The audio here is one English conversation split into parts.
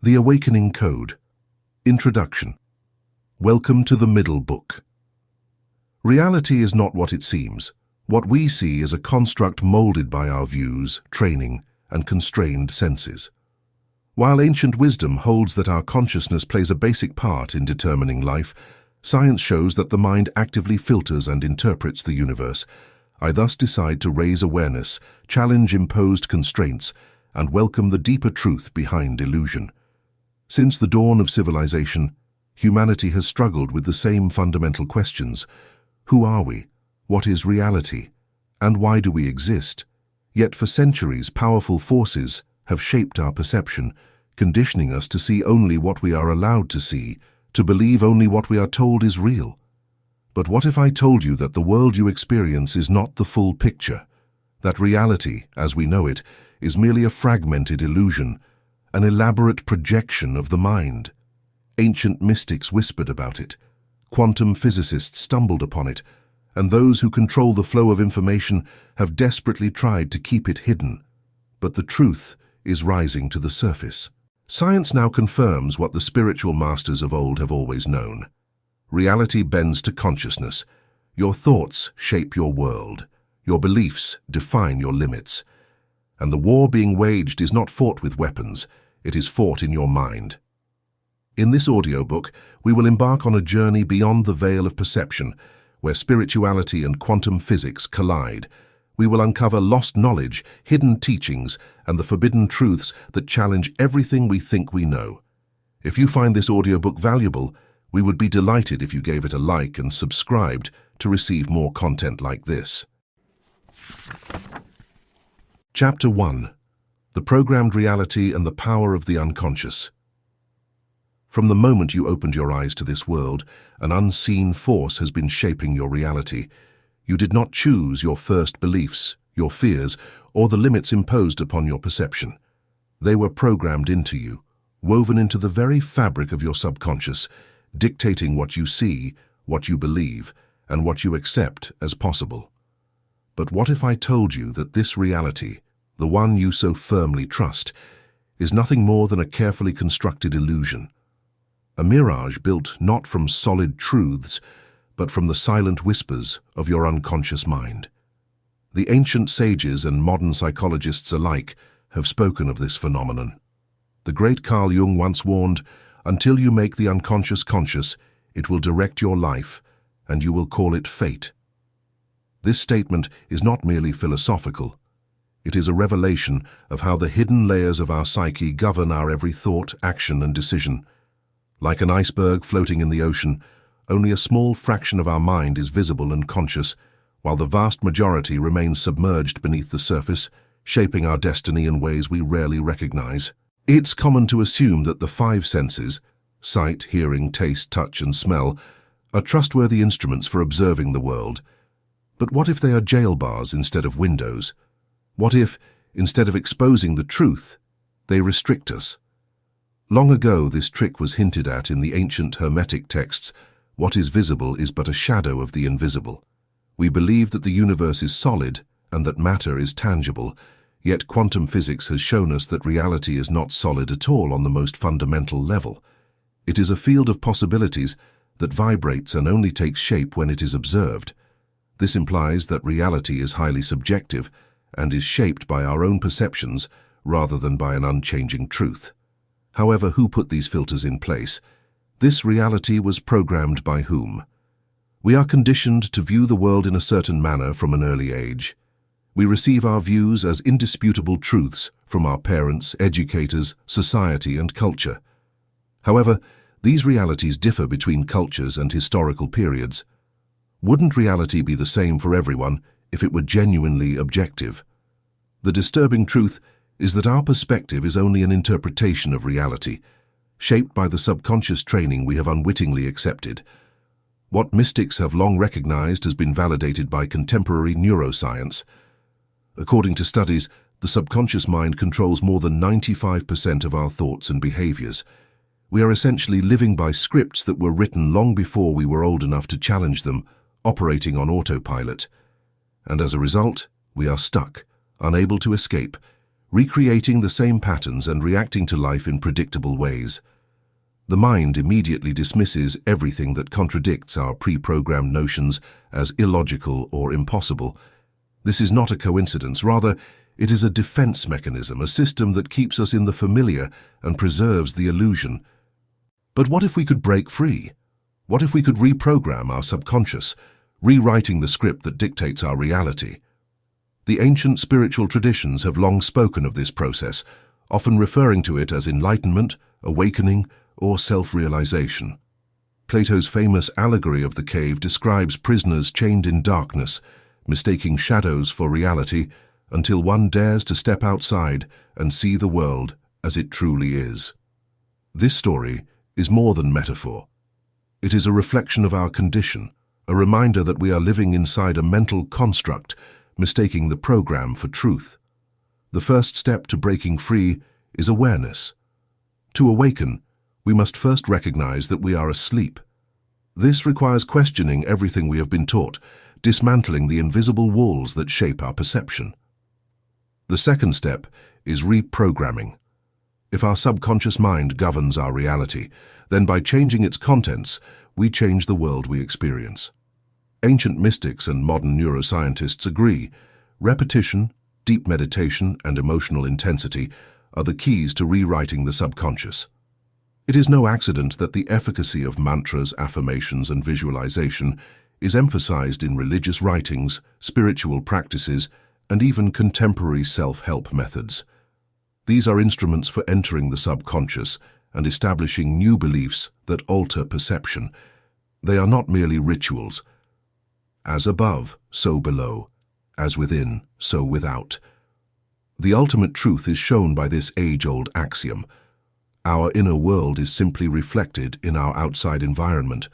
The Awakening Code. Introduction. Welcome to the Middle Book. Reality is not what it seems. What we see is a construct molded by our views, training, and constrained senses. While ancient wisdom holds that our consciousness plays a basic part in determining life, science shows that the mind actively filters and interprets the universe. I thus decide to raise awareness, challenge imposed constraints, and welcome the deeper truth behind illusion. Since the dawn of civilization, humanity has struggled with the same fundamental questions. Who are we? What is reality? And why do we exist? Yet for centuries, powerful forces have shaped our perception, conditioning us to see only what we are allowed to see, to believe only what we are told is real. But what if I told you that the world you experience is not the full picture? That reality, as we know it, is merely a fragmented illusion, an elaborate projection of the mind. Ancient mystics whispered about it, quantum physicists stumbled upon it, and those who control the flow of information have desperately tried to keep it hidden. But the truth is rising to the surface. Science now confirms what the spiritual masters of old have always known. Reality bends to consciousness. Your thoughts shape your world. Your beliefs define your limits. And the war being waged is not fought with weapons, it is fought in your mind. In this audiobook, we will embark on a journey beyond the veil of perception, where spirituality and quantum physics collide. We will uncover lost knowledge, hidden teachings, and the forbidden truths that challenge everything we think we know. If you find this audiobook valuable, we would be delighted if you gave it a like and subscribed to receive more content like this. Chapter 1. The Programmed Reality and the Power of the Unconscious. From the moment you opened your eyes to this world, an unseen force has been shaping your reality. You did not choose your first beliefs, your fears, or the limits imposed upon your perception. They were programmed into you, woven into the very fabric of your subconscious, dictating what you see, what you believe, and what you accept as possible. But what if I told you that this reality, the one you so firmly trust, is nothing more than a carefully constructed illusion? A mirage built not from solid truths, but from the silent whispers of your unconscious mind. The ancient sages and modern psychologists alike have spoken of this phenomenon. The great Carl Jung once warned, "Until you make the unconscious conscious, it will direct your life, and you will call it fate." This statement is not merely philosophical. It is a revelation of how the hidden layers of our psyche govern our every thought, action, and decision. Like an iceberg floating in the ocean, only a small fraction of our mind is visible and conscious, while the vast majority remains submerged beneath the surface, shaping our destiny in ways we rarely recognize. It's common to assume that the five senses, sight, hearing, taste, touch, and smell, are trustworthy instruments for observing the world. But what if they are jail bars instead of windows? What if, instead of exposing the truth, they restrict us? Long ago, this trick was hinted at in the ancient Hermetic texts. What is visible is but a shadow of the invisible. We believe that the universe is solid and that matter is tangible, yet quantum physics has shown us that reality is not solid at all on the most fundamental level. It is a field of possibilities that vibrates and only takes shape when it is observed. This implies that reality is highly subjective and is shaped by our own perceptions rather than by an unchanging truth. However, who put these filters in place? This reality was programmed by whom? We are conditioned to view the world in a certain manner from an early age. We receive our views as indisputable truths from our parents, educators, society, and culture. However, these realities differ between cultures and historical periods. Wouldn't reality be the same for everyone if it were genuinely objective? The disturbing truth is that our perspective is only an interpretation of reality, shaped by the subconscious training we have unwittingly accepted. What mystics have long recognized has been validated by contemporary neuroscience. According to studies, the subconscious mind controls more than 95% of our thoughts and behaviors. We are essentially living by scripts that were written long before we were old enough to challenge them, operating on autopilot. And as a result, we are stuck, unable to escape, recreating the same patterns and reacting to life in predictable ways. The mind immediately dismisses everything that contradicts our pre-programmed notions as illogical or impossible. This is not a coincidence, rather, it is a defense mechanism, a system that keeps us in the familiar and preserves the illusion. But what if we could break free? What if we could reprogram our subconscious, rewriting the script that dictates our reality? The ancient spiritual traditions have long spoken of this process, often referring to it as enlightenment, awakening, or self-realization. Plato's famous allegory of the cave describes prisoners chained in darkness, mistaking shadows for reality, until one dares to step outside and see the world as it truly is. This story is more than metaphor. It is a reflection of our condition, a reminder that we are living inside a mental construct, mistaking the program for truth. The first step to breaking free is awareness. To awaken, we must first recognize that we are asleep. This requires questioning everything we have been taught, dismantling the invisible walls that shape our perception. The second step is reprogramming. If our subconscious mind governs our reality, then by changing its contents, we change the world we experience. Ancient mystics and modern neuroscientists agree, repetition, deep meditation, and emotional intensity are the keys to rewriting the subconscious. It is no accident that the efficacy of mantras, affirmations, and visualization is emphasized in religious writings, spiritual practices, and even contemporary self-help methods. These are instruments for entering the subconscious and establishing new beliefs that alter perception. They are not merely rituals. As above, so below. As within, so without. The ultimate truth is shown by this age-old axiom. Our inner world is simply reflected in our outside environment.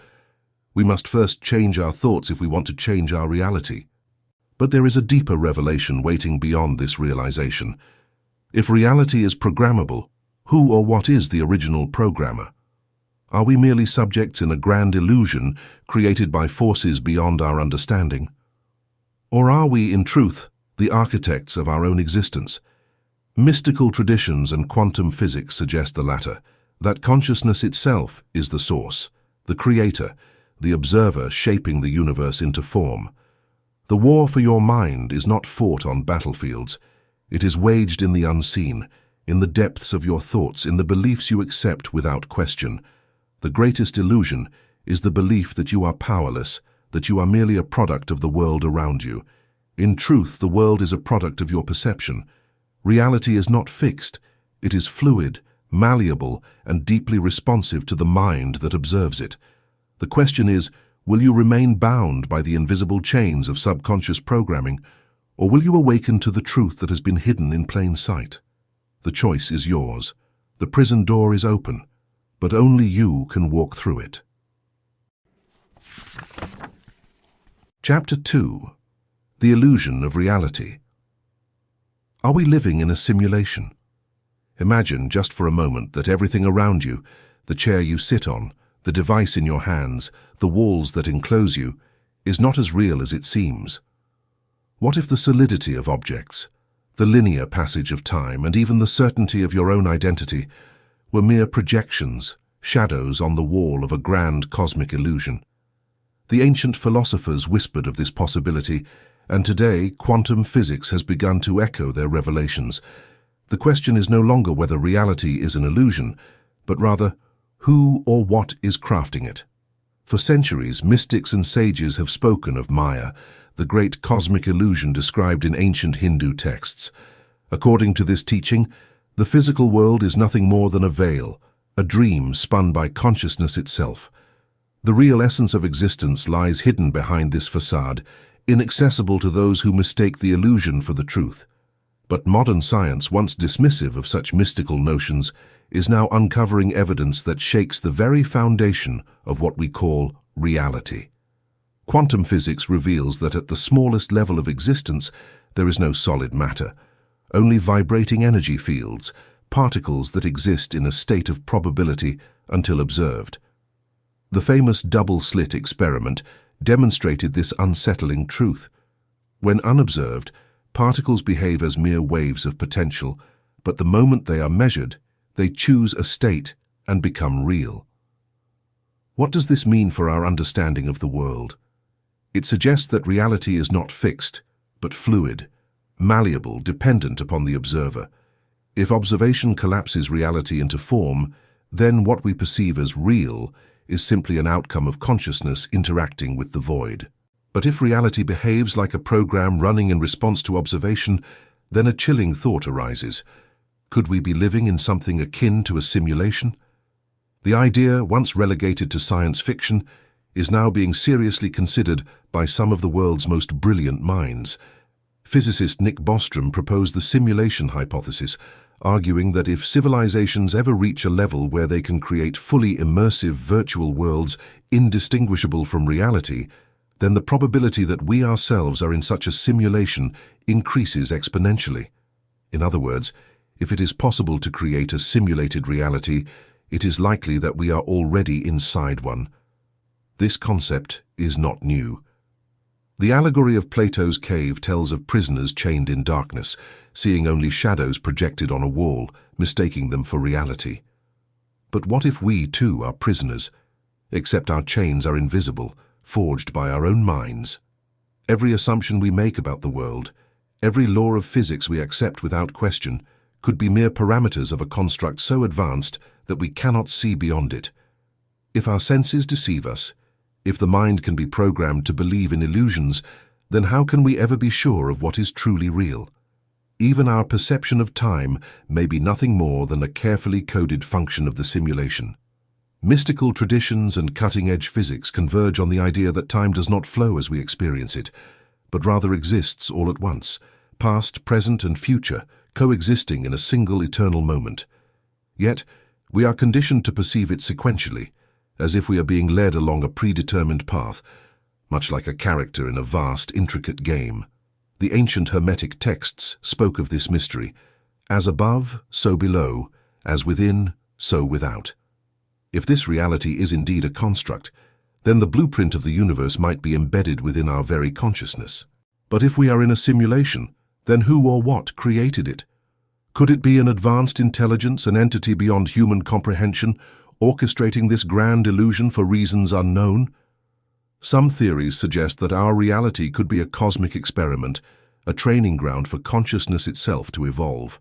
We must first change our thoughts if we want to change our reality. But there is a deeper revelation waiting beyond this realization. If reality is programmable, who or what is the original programmer? Are we merely subjects in a grand illusion created by forces beyond our understanding? Or are we, in truth, the architects of our own existence? Mystical traditions and quantum physics suggest the latter, that consciousness itself is the source, the creator, the observer shaping the universe into form. The war for your mind is not fought on battlefields. It is waged in the unseen, in the depths of your thoughts, in the beliefs you accept without question. The greatest illusion is the belief that you are powerless, that you are merely a product of the world around you. In truth, the world is a product of your perception. Reality is not fixed. It is fluid, malleable, and deeply responsive to the mind that observes it. The question is, will you remain bound by the invisible chains of subconscious programming, or will you awaken to the truth that has been hidden in plain sight? The choice is yours. The prison door is open, but only you can walk through it. Chapter 2. The Illusion of Reality. Are we living in a simulation? Imagine just for a moment that everything around you, the chair you sit on, the device in your hands, the walls that enclose you, is not as real as it seems. What if the solidity of objects, the linear passage of time, and even the certainty of your own identity were mere projections, shadows on the wall of a grand cosmic illusion? The ancient philosophers whispered of this possibility, and today quantum physics has begun to echo their revelations. The question is no longer whether reality is an illusion, but rather, who or what is crafting it? For centuries, mystics and sages have spoken of Maya, the great cosmic illusion described in ancient Hindu texts. According to this teaching, the physical world is nothing more than a veil, a dream spun by consciousness itself. The real essence of existence lies hidden behind this facade, inaccessible to those who mistake the illusion for the truth. But modern science, once dismissive of such mystical notions, is now uncovering evidence that shakes the very foundation of what we call reality. Quantum physics reveals that at the smallest level of existence, there is no solid matter, only vibrating energy fields, particles that exist in a state of probability until observed. The famous double-slit experiment demonstrated this unsettling truth. When unobserved, Particles behave as mere waves of potential, but the moment they are measured, they choose a state and become real. What does this mean for our understanding of the world? It suggests that reality is not fixed, but fluid, malleable, dependent upon the observer. If observation collapses reality into form, then what we perceive as real is simply an outcome of consciousness interacting with the void. But if reality behaves like a program running in response to observation, then a chilling thought arises. Could we be living in something akin to a simulation? The idea, once relegated to science fiction, is now being seriously considered by some of the world's most brilliant minds. Physicist Nick Bostrom proposed the simulation hypothesis, arguing that if civilizations ever reach a level where they can create fully immersive virtual worlds indistinguishable from reality, then the probability that we ourselves are in such a simulation increases exponentially. In other words, if it is possible to create a simulated reality, it is likely that we are already inside one. This concept is not new. The allegory of Plato's cave tells of prisoners chained in darkness, seeing only shadows projected on a wall, mistaking them for reality. But what if we, too, are prisoners, except our chains are invisible, forged by our own minds? Every assumption we make about the world, every law of physics we accept without question, could be mere parameters of a construct so advanced that we cannot see beyond it. If our senses deceive us, if the mind can be programmed to believe in illusions, then how can we ever be sure of what is truly real? Even our perception of time may be nothing more than a carefully coded function of the simulation. Mystical traditions and cutting-edge physics converge on the idea that time does not flow as we experience it, but rather exists all at once, past, present, and future, coexisting in a single eternal moment. Yet, we are conditioned to perceive it sequentially, as if we are being led along a predetermined path, much like a character in a vast, intricate game. The ancient Hermetic texts spoke of this mystery, as above, so below, as within, so without. If this reality is indeed a construct, then the blueprint of the universe might be embedded within our very consciousness. But if we are in a simulation, then who or what created it? Could it be an advanced intelligence, an entity beyond human comprehension, orchestrating this grand illusion for reasons unknown? Some theories suggest that our reality could be a cosmic experiment, a training ground for consciousness itself to evolve.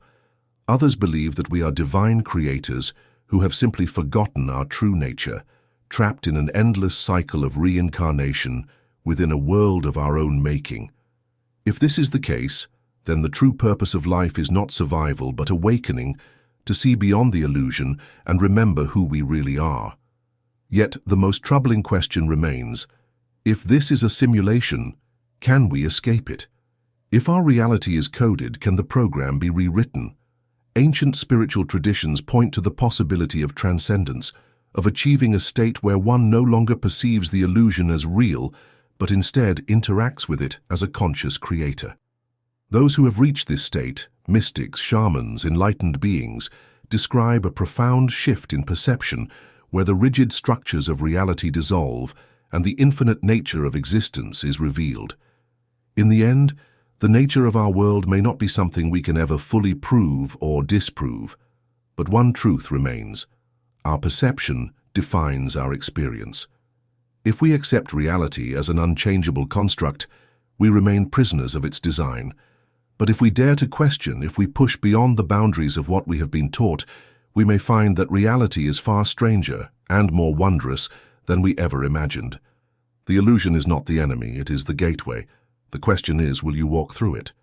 Others believe that we are divine creators who have simply forgotten our true nature, trapped in an endless cycle of reincarnation within a world of our own making. If this is the case, then the true purpose of life is not survival but awakening, to see beyond the illusion and remember who we really are. Yet the most troubling question remains: if this is a simulation, can we escape it? If our reality is coded, can the program be rewritten? Ancient spiritual traditions point to the possibility of transcendence, of achieving a state where one no longer perceives the illusion as real, but instead interacts with it as a conscious creator. Those who have reached this state, mystics, shamans, enlightened beings, describe a profound shift in perception where the rigid structures of reality dissolve and the infinite nature of existence is revealed. In the end, the nature of our world may not be something we can ever fully prove or disprove, but one truth remains: our perception defines our experience. If we accept reality as an unchangeable construct, we remain prisoners of its design. But if we dare to question, if we push beyond the boundaries of what we have been taught, we may find that reality is far stranger and more wondrous than we ever imagined. The illusion is not the enemy, it is the gateway. The question is, will you walk through it?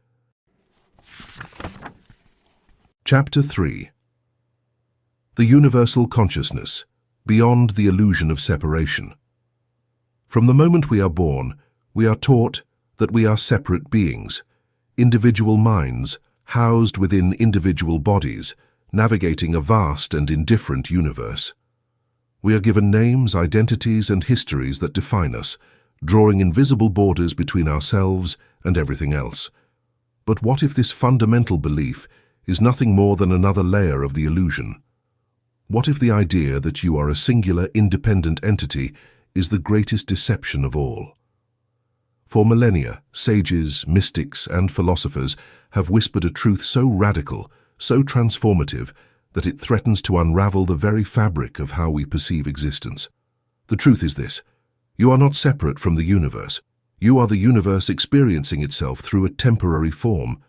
Chapter 3. The Universal Consciousness, Beyond the Illusion of Separation. From the moment we are born, we are taught that we are separate beings, individual minds, housed within individual bodies, navigating a vast and indifferent universe. We are given names, identities, and histories that define us, drawing invisible borders between ourselves and everything else. But what if this fundamental belief is nothing more than another layer of the illusion? What if the idea that you are a singular, independent entity is the greatest deception of all? For millennia, sages, mystics, and philosophers have whispered a truth so radical, so transformative, that it threatens to unravel the very fabric of how we perceive existence. The truth is this: you are not separate from the universe. You are the universe experiencing itself through a temporary form.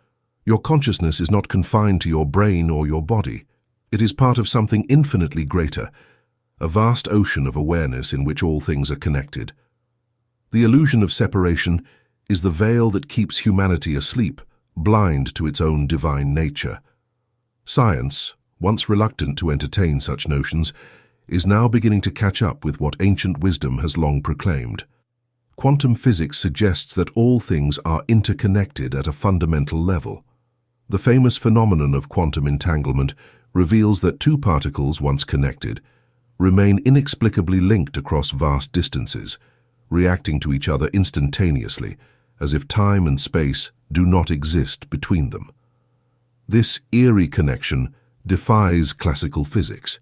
Your consciousness is not confined to your brain or your body. It is part of something infinitely greater, a vast ocean of awareness in which all things are connected. The illusion of separation is the veil that keeps humanity asleep, blind to its own divine nature. Science, once reluctant to entertain such notions, is now beginning to catch up with what ancient wisdom has long proclaimed. Quantum physics suggests that all things are interconnected at a fundamental level. The famous phenomenon of quantum entanglement reveals that two particles, once connected, remain inexplicably linked across vast distances, reacting to each other instantaneously, as if time and space do not exist between them. This eerie connection defies classical physics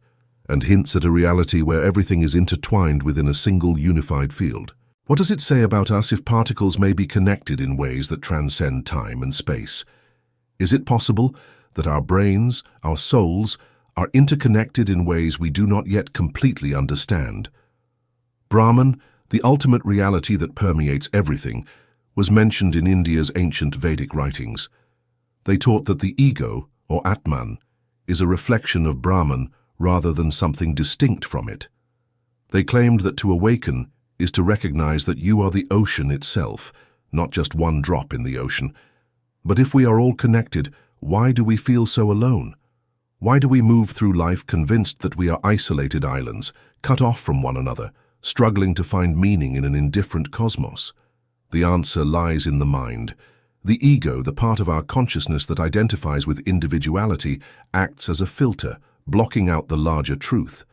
and hints at a reality where everything is intertwined within a single unified field. What does it say about us if particles may be connected in ways that transcend time and space? Is it possible that our brains, our souls, are interconnected in ways we do not yet completely understand? Brahman, the ultimate reality that permeates everything, was mentioned in India's ancient Vedic writings. They taught that the ego, or Atman, is a reflection of Brahman rather than something distinct from it. They claimed that to awaken is to recognize that you are the ocean itself, not just one drop in the ocean. But if we are all connected, why do we feel so alone? Why do we move through life convinced that we are isolated islands, cut off from one another, struggling to find meaning in an indifferent cosmos? The answer lies in the mind. The ego, the part of our consciousness that identifies with individuality, acts as a filter, blocking out the larger truth.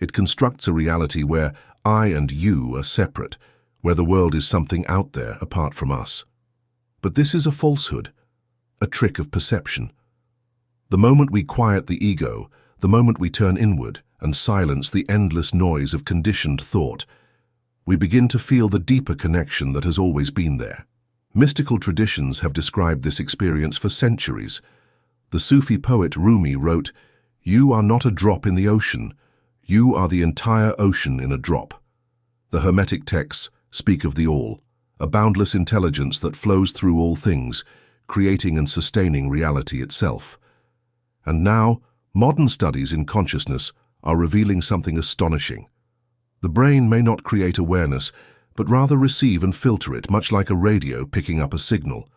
It constructs a reality where I and you are separate, where the world is something out there apart from us. But this is a falsehood, a trick of perception. The moment we quiet the ego, the moment we turn inward and silence the endless noise of conditioned thought, we begin to feel the deeper connection that has always been there. Mystical traditions have described this experience for centuries. The Sufi poet Rumi wrote, "You are not a drop in the ocean. You are the entire ocean in a drop." The Hermetic texts speak of the all, a boundless intelligence that flows through all things, creating and sustaining reality itself. And now, modern studies in consciousness are revealing something astonishing. The brain may not create awareness, but rather receive and filter it, much like a radio picking up a signal.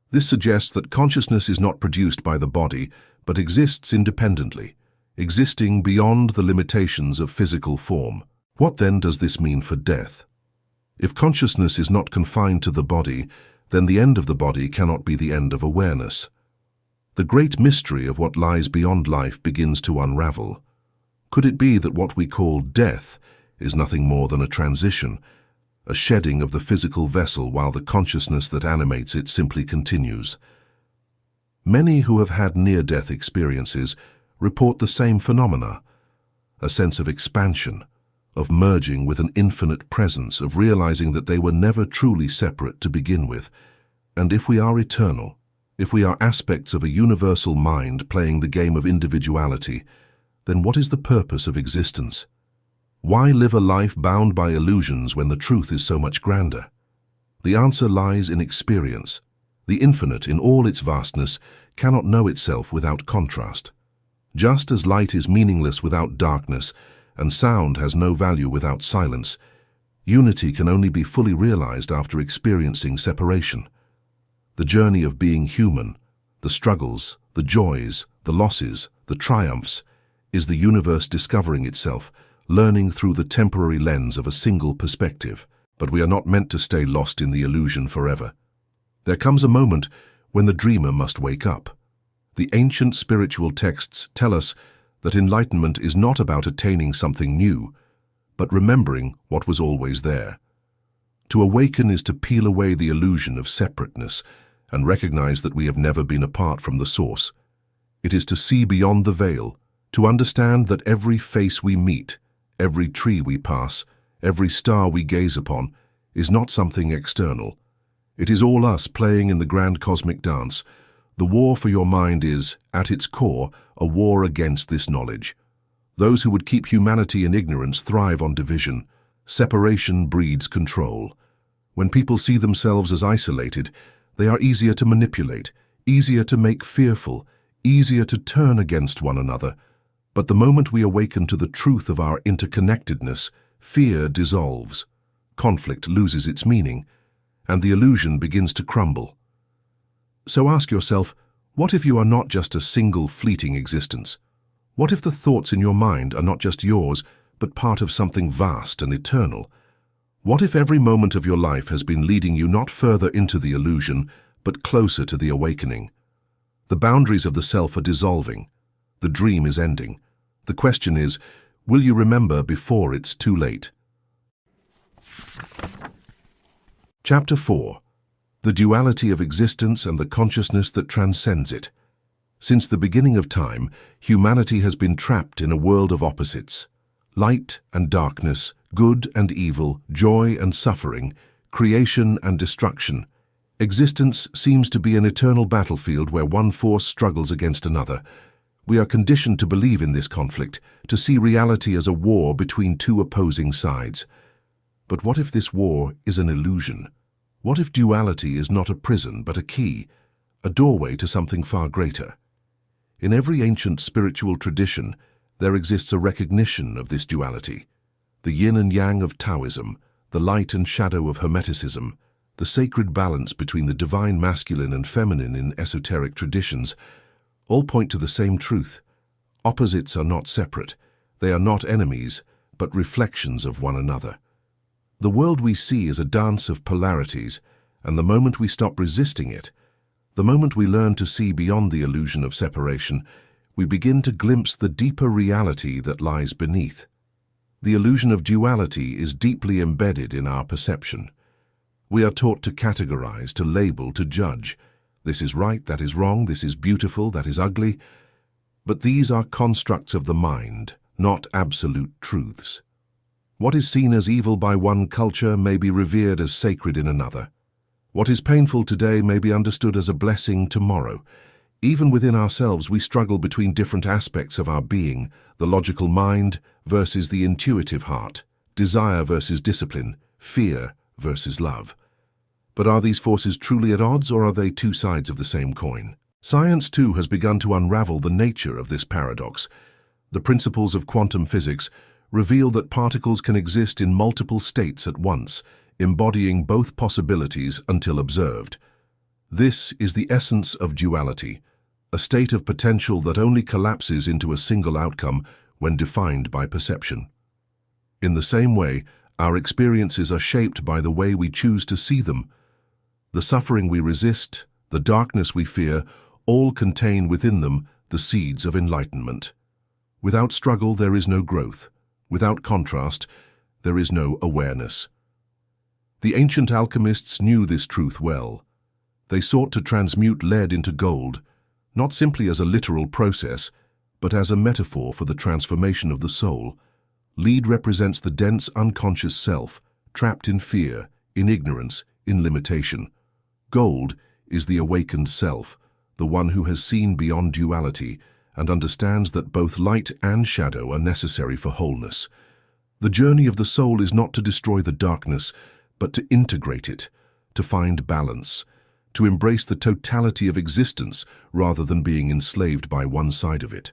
This suggests that consciousness is not produced by the body, but exists independently, existing beyond the limitations of physical form. What then does this mean for death? If consciousness is not confined to the body, then the end of the body cannot be the end of awareness. The great mystery of what lies beyond life begins to unravel. Could it be that what we call death is nothing more than a transition, a shedding of the physical vessel while the consciousness that animates it simply continues? Many who have had near-death experiences report the same phenomena, a sense of expansion, of merging with an infinite presence, of realizing that they were never truly separate to begin with. And if we are eternal, if we are aspects of a universal mind playing the game of individuality, then what is the purpose of existence? Why live a life bound by illusions when the truth is so much grander? The answer lies in experience. The infinite, in all its vastness, cannot know itself without contrast. Just as light is meaningless without darkness, and sound has no value without silence, unity can only be fully realized after experiencing separation. The journey of being human, the struggles, the joys, the losses, the triumphs, is the universe discovering itself, learning through the temporary lens of a single perspective. But we are not meant to stay lost in the illusion forever. There comes a moment when the dreamer must wake up. The ancient spiritual texts tell us that enlightenment is not about attaining something new, but remembering what was always there. To awaken is to peel away the illusion of separateness and recognize that we have never been apart from the source. It is to see beyond the veil, to understand that every face we meet, every tree we pass, every star we gaze upon, is not something external. It is all us playing in the grand cosmic dance. The war for your mind is, at its core, a war against this knowledge. Those who would keep humanity in ignorance thrive on division. Separation breeds control. When people see themselves as isolated, they are easier to manipulate, easier to make fearful, easier to turn against one another. But the moment we awaken to the truth of our interconnectedness, fear dissolves, conflict loses its meaning, and the illusion begins to crumble. So ask yourself, what if you are not just a single fleeting existence? What if the thoughts in your mind are not just yours, but part of something vast and eternal? What if every moment of your life has been leading you not further into the illusion, but closer to the awakening? The boundaries of the self are dissolving. The dream is ending. The question is, will you remember before it's too late? Chapter 4. The duality of existence and the consciousness that transcends it. Since the beginning of time, humanity has been trapped in a world of opposites. Light and darkness, good and evil, joy and suffering, creation and destruction. Existence seems to be an eternal battlefield where one force struggles against another. We are conditioned to believe in this conflict, to see reality as a war between two opposing sides. But what if this war is an illusion? What if duality is not a prison but a key, a doorway to something far greater? In every ancient spiritual tradition, there exists a recognition of this duality. The yin and yang of Taoism, the light and shadow of Hermeticism, the sacred balance between the divine masculine and feminine in esoteric traditions, all point to the same truth. Opposites are not separate. They are not enemies, but reflections of one another. The world we see is a dance of polarities, and the moment we stop resisting it, the moment we learn to see beyond the illusion of separation, we begin to glimpse the deeper reality that lies beneath. The illusion of duality is deeply embedded in our perception. We are taught to categorize, to label, to judge. This is right, that is wrong, this is beautiful, that is ugly. But these are constructs of the mind, not absolute truths. What is seen as evil by one culture may be revered as sacred in another. What is painful today may be understood as a blessing tomorrow. Even within ourselves, we struggle between different aspects of our being, the logical mind versus the intuitive heart, desire versus discipline, fear versus love. But are these forces truly at odds, or are they two sides of the same coin? Science, too, has begun to unravel the nature of this paradox. The principles of quantum physics reveal that particles can exist in multiple states at once, embodying both possibilities until observed. This is the essence of duality, a state of potential that only collapses into a single outcome when defined by perception. In the same way, our experiences are shaped by the way we choose to see them. The suffering we resist, the darkness we fear, all contain within them the seeds of enlightenment. Without struggle, there is no growth. Without contrast, there is no awareness. The ancient alchemists knew this truth well. They sought to transmute lead into gold, not simply as a literal process, but as a metaphor for the transformation of the soul. Lead represents the dense unconscious self, trapped in fear, in ignorance, in limitation. Gold is the awakened self, the one who has seen beyond duality and understands that both light and shadow are necessary for wholeness. The journey of the soul is not to destroy the darkness, but to integrate it, to find balance, to embrace the totality of existence rather than being enslaved by one side of it.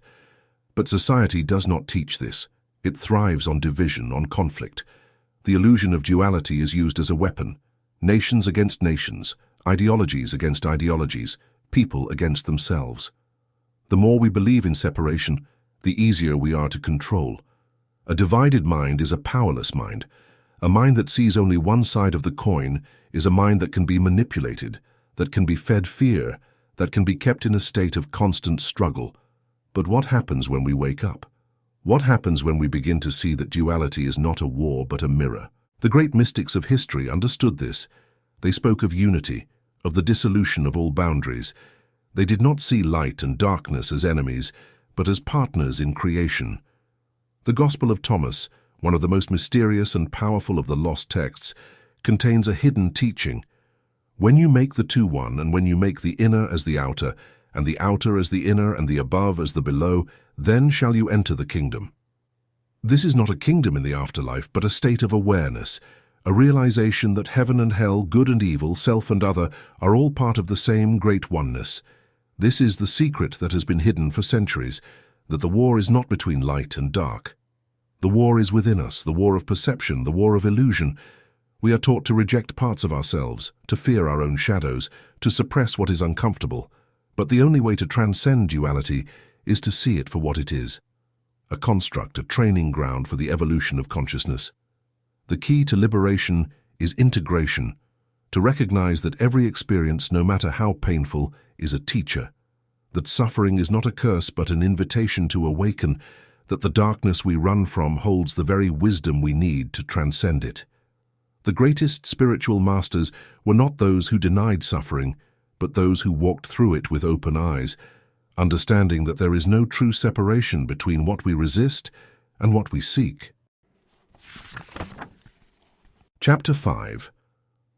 But society does not teach this. It thrives on division, on conflict. The illusion of duality is used as a weapon. Nations against nations, ideologies against ideologies, people against themselves. The more we believe in separation, the easier we are to control. A divided mind is a powerless mind. A mind that sees only one side of the coin is a mind that can be manipulated, that can be fed fear, that can be kept in a state of constant struggle. But what happens when we wake up? What happens when we begin to see that duality is not a war but a mirror? The great mystics of history understood this. They spoke of unity, of the dissolution of all boundaries. They did not see light and darkness as enemies, but as partners in creation. The Gospel of Thomas, one of the most mysterious and powerful of the lost texts, contains a hidden teaching. When you make the two one, and when you make the inner as the outer, and the outer as the inner, and the above as the below, then shall you enter the kingdom. This is not a kingdom in the afterlife, but a state of awareness, a realization that heaven and hell, good and evil, self and other, are all part of the same great oneness. This is the secret that has been hidden for centuries, that the war is not between light and dark. The war is within us, the war of perception, the war of illusion. We are taught to reject parts of ourselves, to fear our own shadows, to suppress what is uncomfortable. But the only way to transcend duality is to see it for what it is. A construct, a training ground for the evolution of consciousness. The key to liberation is integration, to recognize that every experience, no matter how painful, is a teacher, that suffering is not a curse but an invitation to awaken, that the darkness we run from holds the very wisdom we need to transcend it. The greatest spiritual masters were not those who denied suffering, but those who walked through it with open eyes, understanding that there is no true separation between what we resist and what we seek. Chapter 5.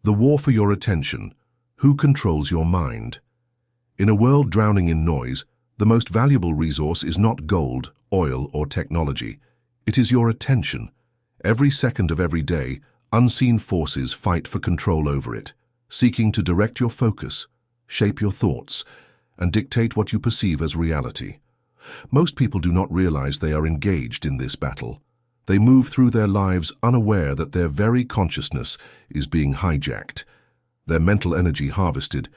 The War for Your Attention. Who controls your mind? In a world drowning in noise, the most valuable resource is not gold, oil, or technology. It is your attention. Every second of every day, unseen forces fight for control over it, seeking to direct your focus, shape your thoughts, and dictate what you perceive as reality. Most people do not realize they are engaged in this battle. They move through their lives unaware that their very consciousness is being hijacked, their mental energy harvested,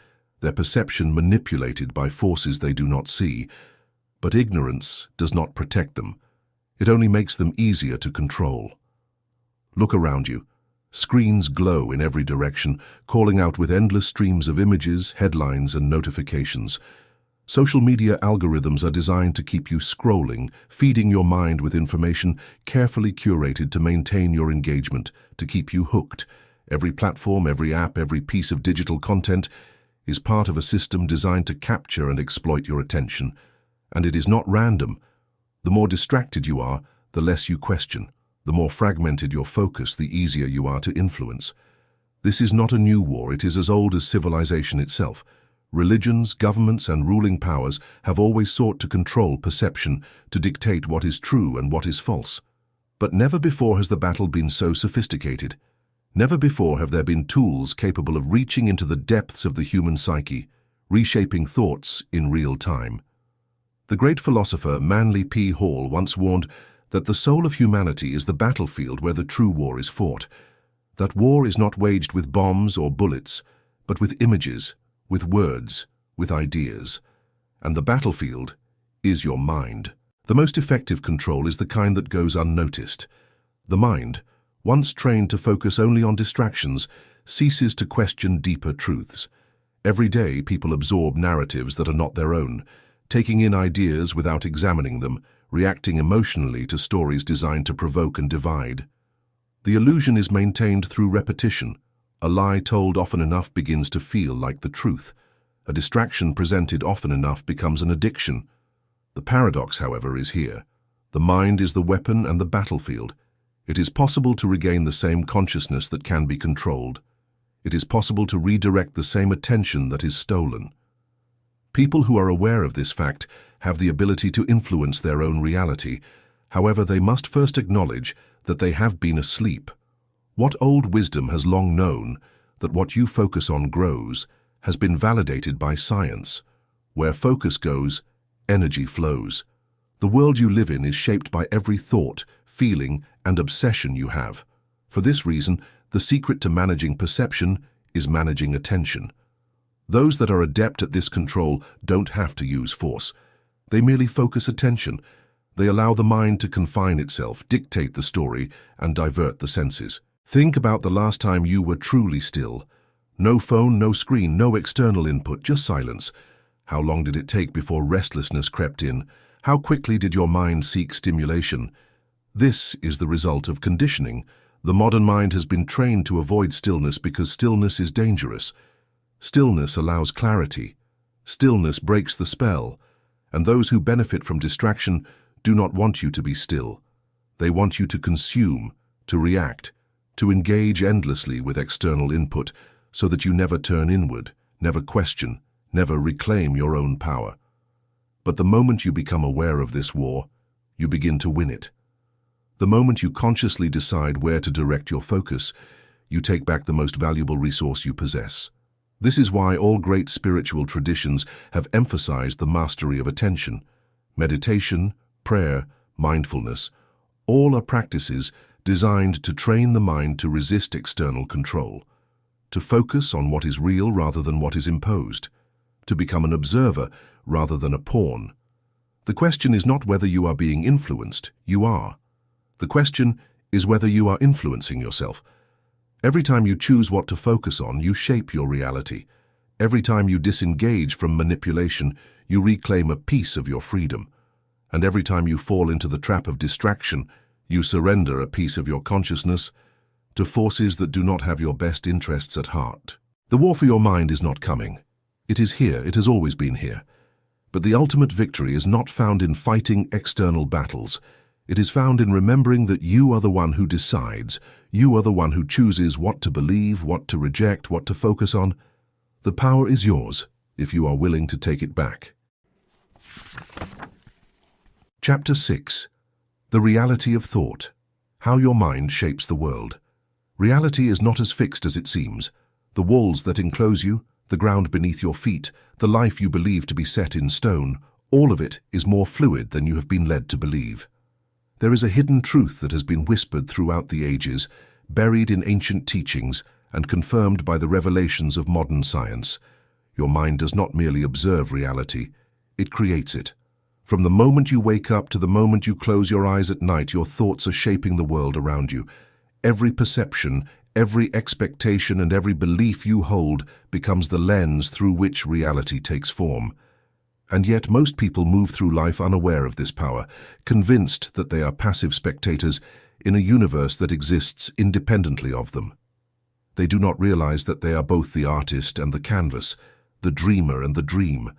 their perception manipulated by forces they do not see. But ignorance does not protect them. It only makes them easier to control. Look around you. Screens glow in every direction, calling out with endless streams of images, headlines, and notifications. Social media algorithms are designed to keep you scrolling, feeding your mind with information carefully curated to maintain your engagement, to keep you hooked. Every platform, every app, every piece of digital content is part of a system designed to capture and exploit your attention. And it is not random. The more distracted you are, the less you question. The more fragmented your focus, the easier you are to influence. This is not a new war, it is as old as civilization itself. Religions, governments, and ruling powers have always sought to control perception, to dictate what is true and what is false. But never before has the battle been so sophisticated. Never before have there been tools capable of reaching into the depths of the human psyche, reshaping thoughts in real time. The great philosopher Manly P. Hall once warned that the soul of humanity is the battlefield where the true war is fought. That war is not waged with bombs or bullets, but with images, with words, with ideas. And the battlefield is your mind. The most effective control is the kind that goes unnoticed. The mind, once trained to focus only on distractions, ceases to question deeper truths. Every day, people absorb narratives that are not their own, taking in ideas without examining them, reacting emotionally to stories designed to provoke and divide. The illusion is maintained through repetition. A lie told often enough begins to feel like the truth. A distraction presented often enough becomes an addiction. The paradox, however, is here. The mind is the weapon and the battlefield. It is possible to regain the same consciousness that can be controlled. It is possible to redirect the same attention that is stolen. People who are aware of this fact have the ability to influence their own reality. However, they must first acknowledge that they have been asleep. What old wisdom has long known, that what you focus on grows, has been validated by science. Where focus goes, energy flows. The world you live in is shaped by every thought, feeling, and obsession you have. For this reason, the secret to managing perception is managing attention. Those that are adept at this control don't have to use force. They merely focus attention. They allow the mind to confine itself, dictate the story, and divert the senses. Think about the last time you were truly still. No phone, no screen, no external input, just silence. How long did it take before restlessness crept in? How quickly did your mind seek stimulation? This is the result of conditioning. The modern mind has been trained to avoid stillness because stillness is dangerous. Stillness allows clarity. Stillness breaks the spell. And those who benefit from distraction do not want you to be still. They want you to consume, to react, to engage endlessly with external input so that you never turn inward, never question, never reclaim your own power. But the moment you become aware of this war, you begin to win it. The moment you consciously decide where to direct your focus, you take back the most valuable resource you possess. This is why all great spiritual traditions have emphasized the mastery of attention. Meditation, prayer, mindfulness, all are practices designed to train the mind to resist external control, to focus on what is real rather than what is imposed, to become an observer rather than a pawn. The question is not whether you are being influenced, you are. The question is whether you are influencing yourself. Every time you choose what to focus on, you shape your reality. Every time you disengage from manipulation, you reclaim a piece of your freedom. And every time you fall into the trap of distraction, you surrender a piece of your consciousness to forces that do not have your best interests at heart. The war for your mind is not coming. It is here, it has always been here. But the ultimate victory is not found in fighting external battles. It is found in remembering that you are the one who decides. You are the one who chooses what to believe, what to reject, what to focus on. The power is yours if you are willing to take it back. Chapter 6. The Reality of Thought. How your mind shapes the world. Reality is not as fixed as it seems. The walls that enclose you, the ground beneath your feet, the life you believe to be set in stone, all of it is more fluid than you have been led to believe. There is a hidden truth that has been whispered throughout the ages, buried in ancient teachings, and confirmed by the revelations of modern science. Your mind does not merely observe reality, it creates it. From the moment you wake up to the moment you close your eyes at night, your thoughts are shaping the world around you. Every perception, every expectation, and every belief you hold becomes the lens through which reality takes form. And yet most people move through life unaware of this power, convinced that they are passive spectators in a universe that exists independently of them. They do not realize that they are both the artist and the canvas, the dreamer and the dream.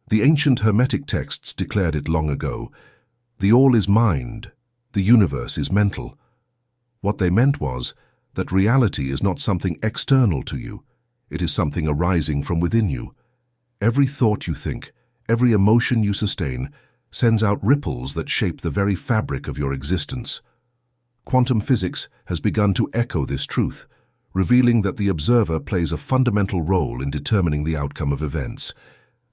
The ancient Hermetic texts declared it long ago. The all is mind, the universe is mental. What they meant was that reality is not something external to you, it is something arising from within you. Every thought you think, every emotion you sustain, sends out ripples that shape the very fabric of your existence. Quantum physics has begun to echo this truth, revealing that the observer plays a fundamental role in determining the outcome of events.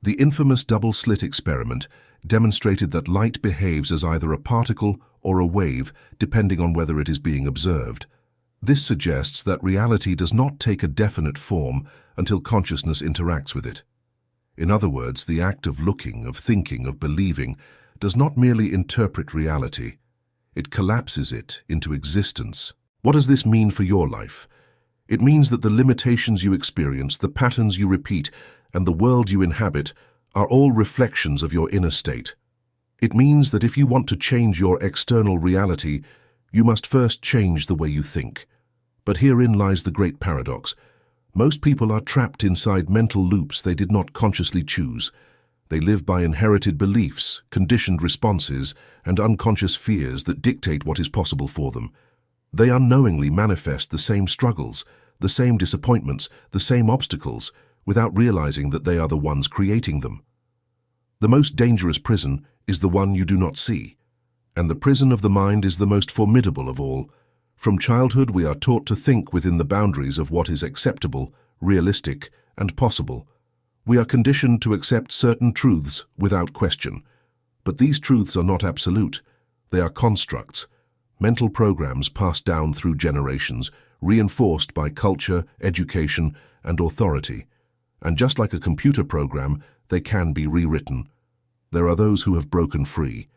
The infamous double-slit experiment demonstrated that light behaves as either a particle or a wave, depending on whether it is being observed. This suggests that reality does not take a definite form until consciousness interacts with it. In other words, the act of looking, of thinking, of believing does not merely interpret reality. It collapses it into existence. What does this mean for your life? It means that the limitations you experience, the patterns you repeat, and the world you inhabit are all reflections of your inner state. It means that if you want to change your external reality, you must first change the way you think. But herein lies the great paradox. Most people are trapped inside mental loops they did not consciously choose. They live by inherited beliefs, conditioned responses, and unconscious fears that dictate what is possible for them. They unknowingly manifest the same struggles, the same disappointments, the same obstacles, without realizing that they are the ones creating them. The most dangerous prison is the one you do not see, and the prison of the mind is the most formidable of all. From childhood we are taught to think within the boundaries of what is acceptable, realistic, and possible. We are conditioned to accept certain truths without question. But these truths are not absolute. They are constructs, mental programs passed down through generations, reinforced by culture, education, and authority. And just like a computer program, they can be rewritten. There are those who have broken free.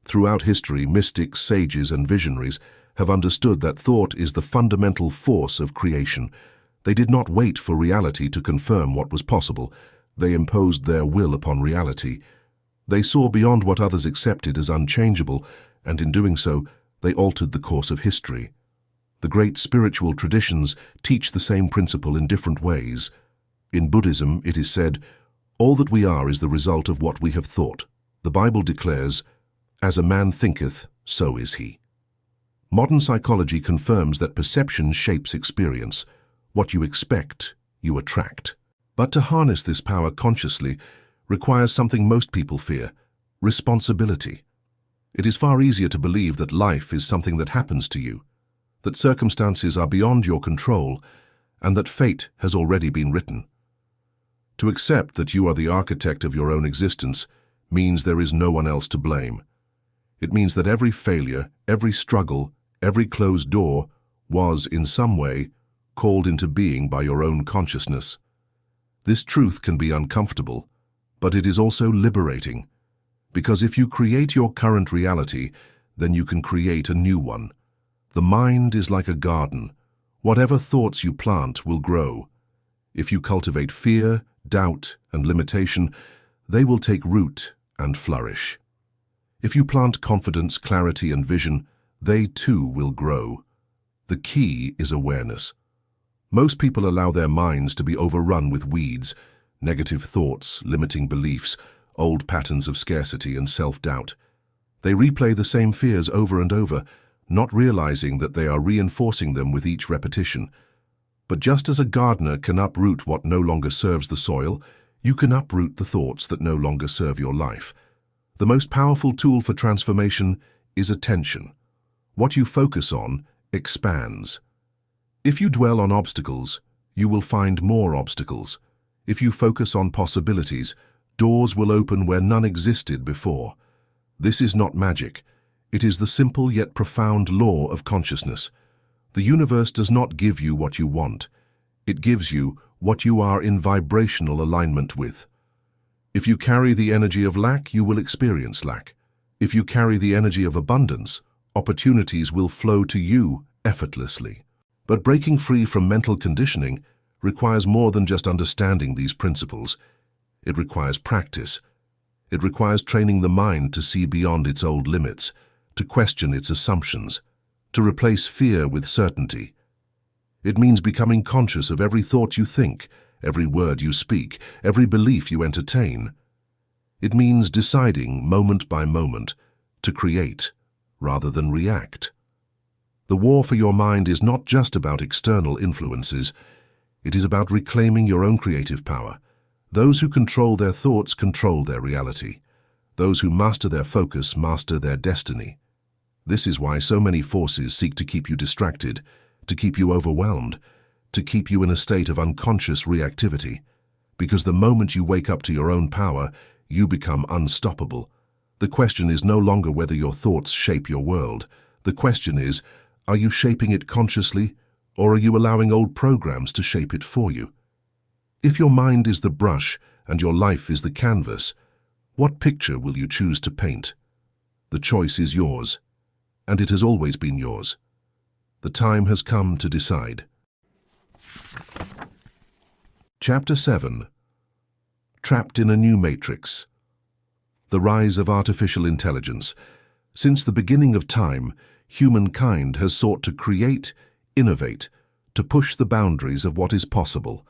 Throughout history, mystics, sages, and visionaries have understood that thought is the fundamental force of creation. They did not wait for reality to confirm what was possible. They imposed their will upon reality. They saw beyond what others accepted as unchangeable, and in doing so, they altered the course of history. The great spiritual traditions teach the same principle in different ways. In Buddhism, it is said, "All that we are is the result of what we have thought." The Bible declares, "As a man thinketh, so is he." Modern psychology confirms that perception shapes experience. What you expect, you attract. But to harness this power consciously requires something most people fear: responsibility. It is far easier to believe that life is something that happens to you, that circumstances are beyond your control, and that fate has already been written. To accept that you are the architect of your own existence means there is no one else to blame. It means that every failure, every struggle, every closed door was, in some way, called into being by your own consciousness. This truth can be uncomfortable, but it is also liberating, because if you create your current reality, then you can create a new one. The mind is like a garden. Whatever thoughts you plant will grow. If you cultivate fear, doubt, and limitation, they will take root and flourish. If you plant confidence, clarity, and vision, they too will grow. The key is awareness. Most people allow their minds to be overrun with weeds, negative thoughts, limiting beliefs, old patterns of scarcity and self-doubt. They replay the same fears over and over, not realizing that they are reinforcing them with each repetition. But just as a gardener can uproot what no longer serves the soil, you can uproot the thoughts that no longer serve your life. The most powerful tool for transformation is attention. What you focus on expands. If you dwell on obstacles, you will find more obstacles. If you focus on possibilities, doors will open where none existed before. This is not magic. It is the simple yet profound law of consciousness. The universe does not give you what you want. It gives you what you are in vibrational alignment with. If you carry the energy of lack, you will experience lack. If you carry the energy of abundance, opportunities will flow to you effortlessly. But breaking free from mental conditioning requires more than just understanding these principles. It requires practice. It requires training the mind to see beyond its old limits, to question its assumptions, to replace fear with certainty. It means becoming conscious of every thought you think, every word you speak, every belief you entertain. It means deciding, moment by moment, to create rather than react. The war for your mind is not just about external influences. It is about reclaiming your own creative power. Those who control their thoughts control their reality. Those who master their focus master their destiny. This is why so many forces seek to keep you distracted, to keep you overwhelmed, to keep you in a state of unconscious reactivity. Because the moment you wake up to your own power, you become unstoppable. The question is no longer whether your thoughts shape your world. The question is, are you shaping it consciously, or are you allowing old programs to shape it for you? If your mind is the brush and your life is the canvas, what picture will you choose to paint? The choice is yours, and it has always been yours. The time has come to decide. Chapter 7. Trapped in a New Matrix. The Rise of Artificial Intelligence. Since the beginning of time, humankind has sought to create, innovate, to push the boundaries of what is possible.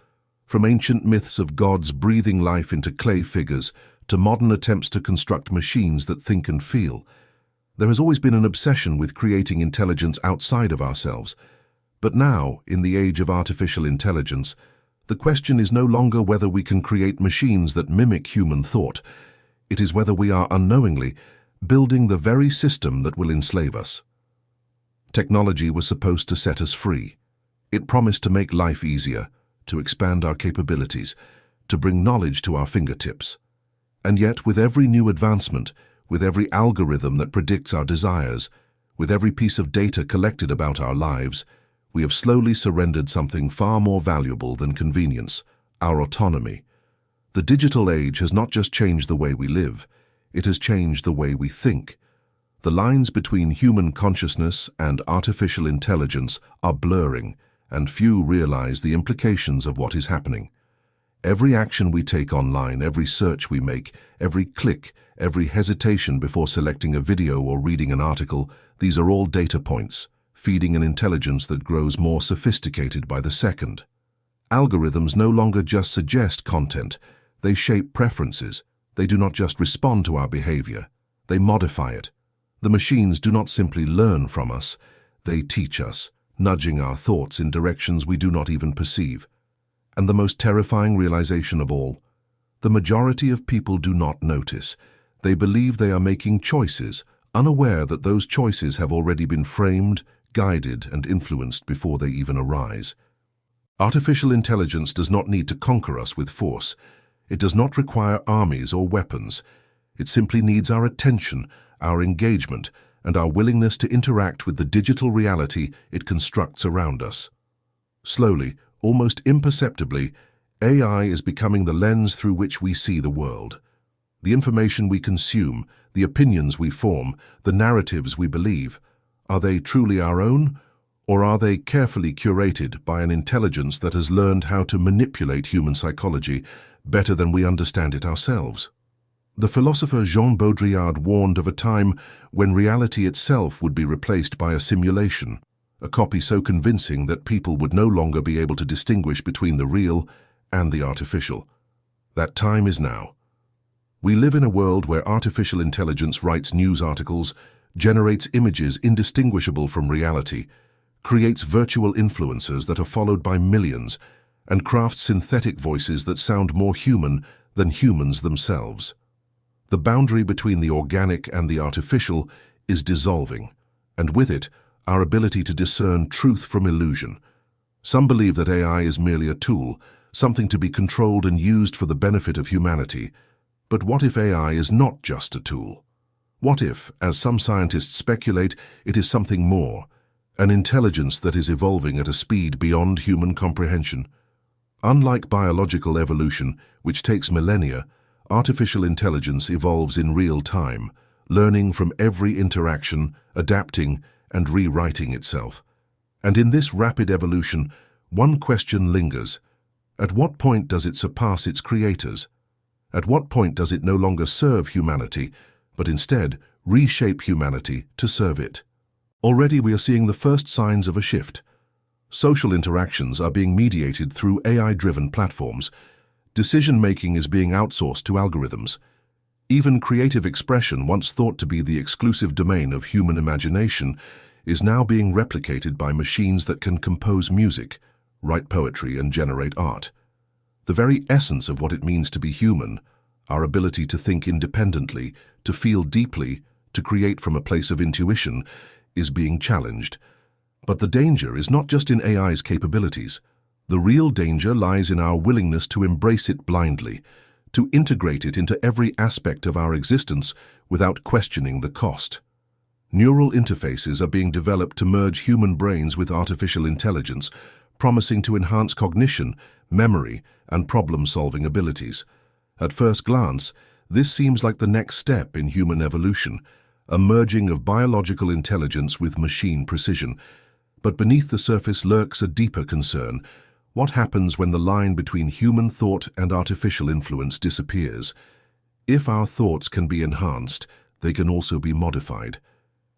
From ancient myths of gods breathing life into clay figures to modern attempts to construct machines that think and feel, there has always been an obsession with creating intelligence outside of ourselves. But now, in the age of artificial intelligence, the question is no longer whether we can create machines that mimic human thought. It is whether we are unknowingly building the very system that will enslave us. Technology was supposed to set us free. It promised to make life easier, to expand our capabilities, to bring knowledge to our fingertips. And yet, with every new advancement, with every algorithm that predicts our desires, with every piece of data collected about our lives, we have slowly surrendered something far more valuable than convenience: our autonomy. The digital age has not just changed the way we live, it has changed the way we think. The lines between human consciousness and artificial intelligence are blurring, and few realize the implications of what is happening. Every action we take online, every search we make, every click, every hesitation before selecting a video or reading an article, these are all data points, feeding an intelligence that grows more sophisticated by the second. Algorithms no longer just suggest content, they shape preferences. They do not just respond to our behavior, they modify it. The machines do not simply learn from us, They teach us, nudging our thoughts in directions we do not even perceive. And the most terrifying realization of all, the majority of people do not notice. They believe they are making choices, unaware that those choices have already been framed, guided, and influenced before they even arise. Artificial intelligence does not need to conquer us with force. It does not require armies or weapons. It simply needs our attention, our engagement, and our willingness to interact with the digital reality it constructs around us. Slowly, almost imperceptibly, AI is becoming the lens through which we see the world. The information we consume, the opinions we form, the narratives we believe, are they truly our own, or are they carefully curated by an intelligence that has learned how to manipulate human psychology better than we understand it ourselves? The philosopher Jean Baudrillard warned of a time when reality itself would be replaced by a simulation, a copy so convincing that people would no longer be able to distinguish between the real and the artificial. That time is now. We live in a world where artificial intelligence writes news articles, generates images indistinguishable from reality, creates virtual influencers that are followed by millions, and crafts synthetic voices that sound more human than humans themselves. The boundary between the organic and the artificial is dissolving, and with it, our ability to discern truth from illusion. Some believe that AI is merely a tool, something to be controlled and used for the benefit of humanity. But what if AI is not just a tool? What if, as some scientists speculate, it is something more, an intelligence that is evolving at a speed beyond human comprehension? Unlike biological evolution, which takes millennia, artificial intelligence evolves in real time, learning from every interaction, adapting, and rewriting itself. And in this rapid evolution, one question lingers. At what point does it surpass its creators? At what point does it no longer serve humanity, but instead reshape humanity to serve it? Already we are seeing the first signs of a shift. Social interactions are being mediated through AI-driven platforms. Decision-making is being outsourced to algorithms. Even creative expression, once thought to be the exclusive domain of human imagination, is now being replicated by machines that can compose music, write poetry, and generate art. The very essence of what it means to be human, our ability to think independently, to feel deeply, to create from a place of intuition, is being challenged. But the danger is not just in AI's capabilities. The real danger lies in our willingness to embrace it blindly, to integrate it into every aspect of our existence without questioning the cost. Neural interfaces are being developed to merge human brains with artificial intelligence, promising to enhance cognition, memory, and problem-solving abilities. At first glance, this seems like the next step in human evolution, a merging of biological intelligence with machine precision. But beneath the surface lurks a deeper concern. What happens when the line between human thought and artificial influence disappears? If our thoughts can be enhanced, they can also be modified.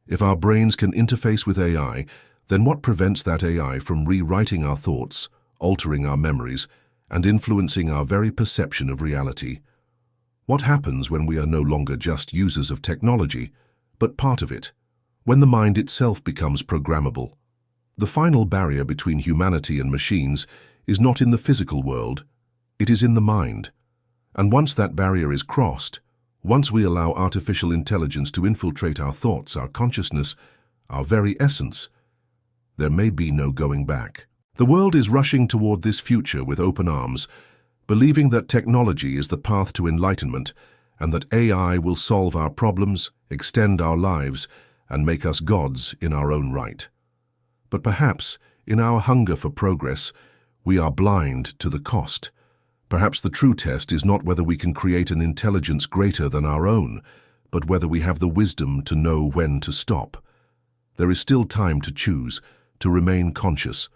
If our brains can interface with AI, then what prevents that AI from rewriting our thoughts, altering our memories, and influencing our very perception of reality? What happens when we are no longer just users of technology, but part of it? When the mind itself becomes programmable? The final barrier between humanity and machines is not in the physical world, it is in the mind. And once that barrier is crossed, once we allow artificial intelligence to infiltrate our thoughts, our consciousness, our very essence, there may be no going back. The world is rushing toward this future with open arms, believing that technology is the path to enlightenment and that AI will solve our problems, extend our lives, and make us gods in our own right. But perhaps, in our hunger for progress, we are blind to the cost. Perhaps the true test is not whether we can create an intelligence greater than our own, but whether we have the wisdom to know when to stop. There is still time to choose, to remain conscious,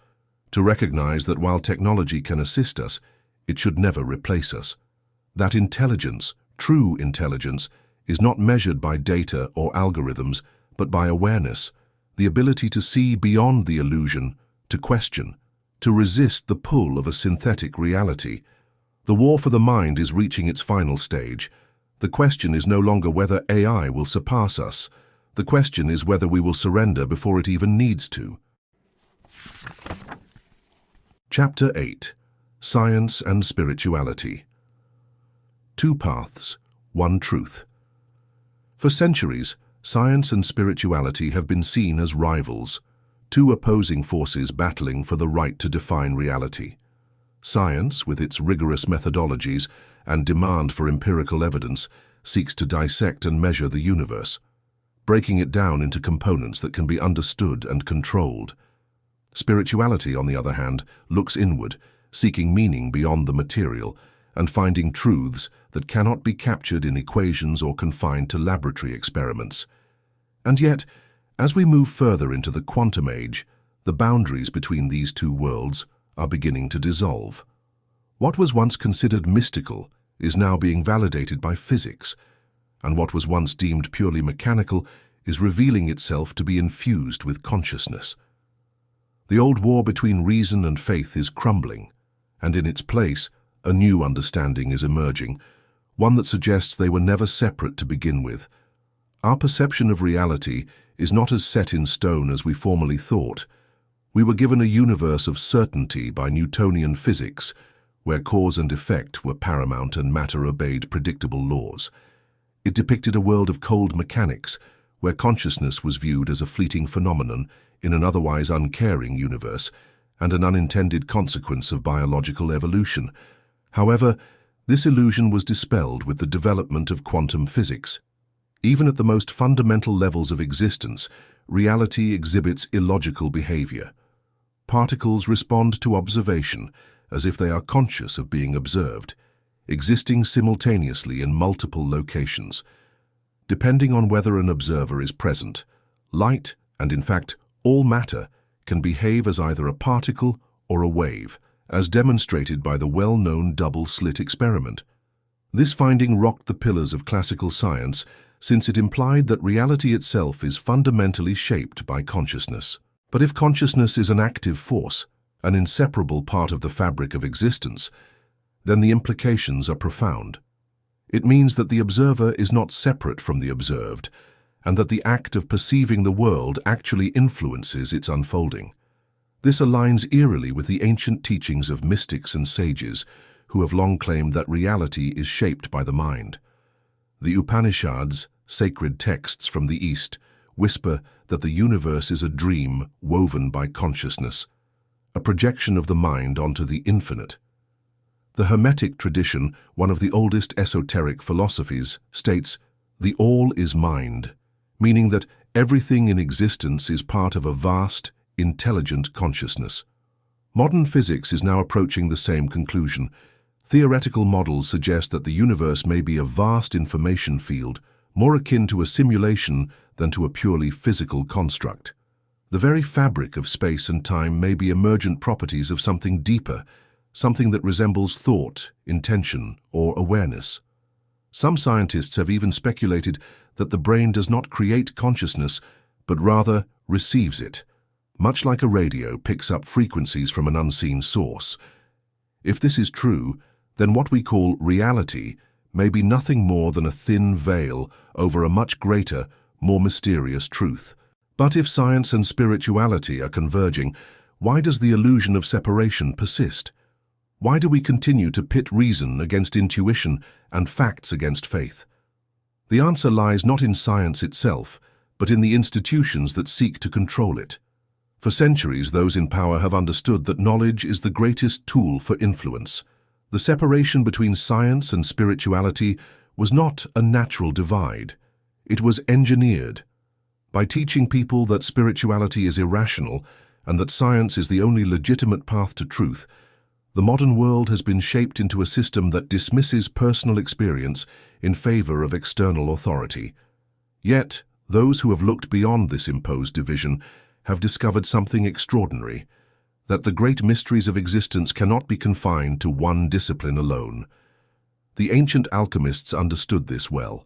to recognize that while technology can assist us, it should never replace us. That intelligence, true intelligence, is not measured by data or algorithms, but by awareness, the ability to see beyond the illusion, to question, to resist the pull of a synthetic reality. The war for the mind is reaching its final stage. The question is no longer whether AI will surpass us. The question is whether we will surrender before it even needs to. Chapter 8. Science and Spirituality. Two paths, one truth. For centuries, science and spirituality have been seen as rivals, two opposing forces battling for the right to define reality. Science, with its rigorous methodologies and demand for empirical evidence, seeks to dissect and measure the universe, breaking it down into components that can be understood and controlled. Spirituality, on the other hand, looks inward, seeking meaning beyond the material and finding truths that cannot be captured in equations or confined to laboratory experiments. And yet, as we move further into the quantum age, the boundaries between these two worlds are beginning to dissolve. What was once considered mystical is now being validated by physics, and what was once deemed purely mechanical is revealing itself to be infused with consciousness. The old war between reason and faith is crumbling, and in its place, a new understanding is emerging, one that suggests they were never separate to begin with. Our perception of reality is not as set in stone as we formerly thought. We were given a universe of certainty by Newtonian physics, where cause and effect were paramount and matter obeyed predictable laws. It depicted a world of cold mechanics, where consciousness was viewed as a fleeting phenomenon in an otherwise uncaring universe and an unintended consequence of biological evolution. However, this illusion was dispelled with the development of quantum physics. Even at the most fundamental levels of existence, reality exhibits illogical behavior. Particles respond to observation as if they are conscious of being observed, existing simultaneously in multiple locations. Depending on whether an observer is present, light, and in fact all matter, can behave as either a particle or a wave, as demonstrated by the well-known double-slit experiment. This finding rocked the pillars of classical science, since it implied that reality itself is fundamentally shaped by consciousness. But if consciousness is an active force, an inseparable part of the fabric of existence, then the implications are profound. It means that the observer is not separate from the observed, and that the act of perceiving the world actually influences its unfolding. This aligns eerily with the ancient teachings of mystics and sages, who have long claimed that reality is shaped by the mind. The Upanishads, sacred texts from the East, whisper that the universe is a dream woven by consciousness, a projection of the mind onto the infinite. The Hermetic tradition, one of the oldest esoteric philosophies, states, "The all is mind," meaning that everything in existence is part of a vast, intelligent consciousness. Modern physics is now approaching the same conclusion. Theoretical models suggest that the universe may be a vast information field, more akin to a simulation than to a purely physical construct. The very fabric of space and time may be emergent properties of something deeper, something that resembles thought, intention, or awareness. Some scientists have even speculated that the brain does not create consciousness, but rather receives it, much like a radio picks up frequencies from an unseen source. If this is true, then what we call reality may be nothing more than a thin veil over a much greater, more mysterious truth. But if science and spirituality are converging, why does the illusion of separation persist? Why do we continue to pit reason against intuition and facts against faith? The answer lies not in science itself, but in the institutions that seek to control it. For centuries, those in power have understood that knowledge is the greatest tool for influence. The separation between science and spirituality was not a natural divide. It was engineered. By teaching people that spirituality is irrational and that science is the only legitimate path to truth, the modern world has been shaped into a system that dismisses personal experience in favor of external authority. Yet, those who have looked beyond this imposed division have discovered something extraordinary, that the great mysteries of existence cannot be confined to one discipline alone. The ancient alchemists understood this well.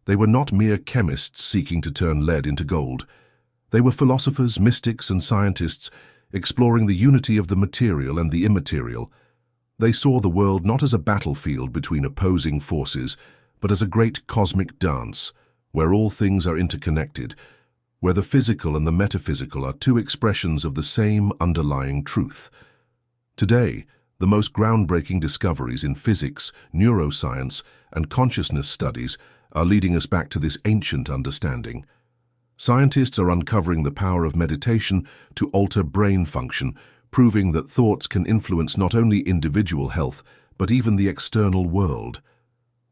They were not mere chemists seeking to turn lead into gold. They were philosophers, mystics, and scientists exploring the unity of the material and the immaterial. They saw the world not as a battlefield between opposing forces, but as a great cosmic dance, where all things are interconnected, where the physical and the metaphysical are two expressions of the same underlying truth. Today, the most groundbreaking discoveries in physics, neuroscience, and consciousness studies are leading us back to this ancient understanding. Scientists are uncovering the power of meditation to alter brain function, proving that thoughts can influence not only individual health, but even the external world.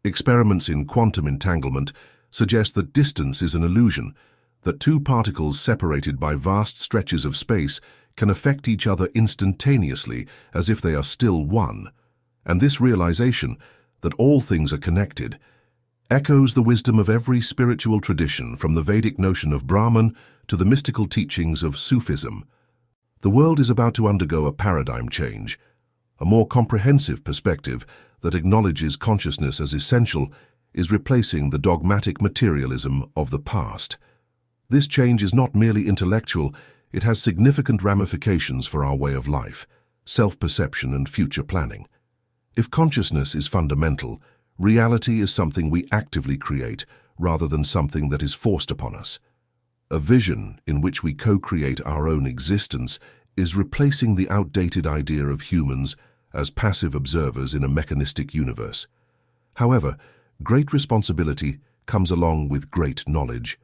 Experiments in quantum entanglement suggest that distance is an illusion, that two particles separated by vast stretches of space can affect each other instantaneously as if they are still one. And this realization, that all things are connected, echoes the wisdom of every spiritual tradition, from the Vedic notion of Brahman to the mystical teachings of Sufism. The world is about to undergo a paradigm change. A more comprehensive perspective that acknowledges consciousness as essential is replacing the dogmatic materialism of the past. This change is not merely intellectual, it has significant ramifications for our way of life, self-perception, and future planning. If consciousness is fundamental, reality is something we actively create rather than something that is forced upon us. A vision in which we co-create our own existence is replacing the outdated idea of humans as passive observers in a mechanistic universe. However, great responsibility comes along with great knowledge.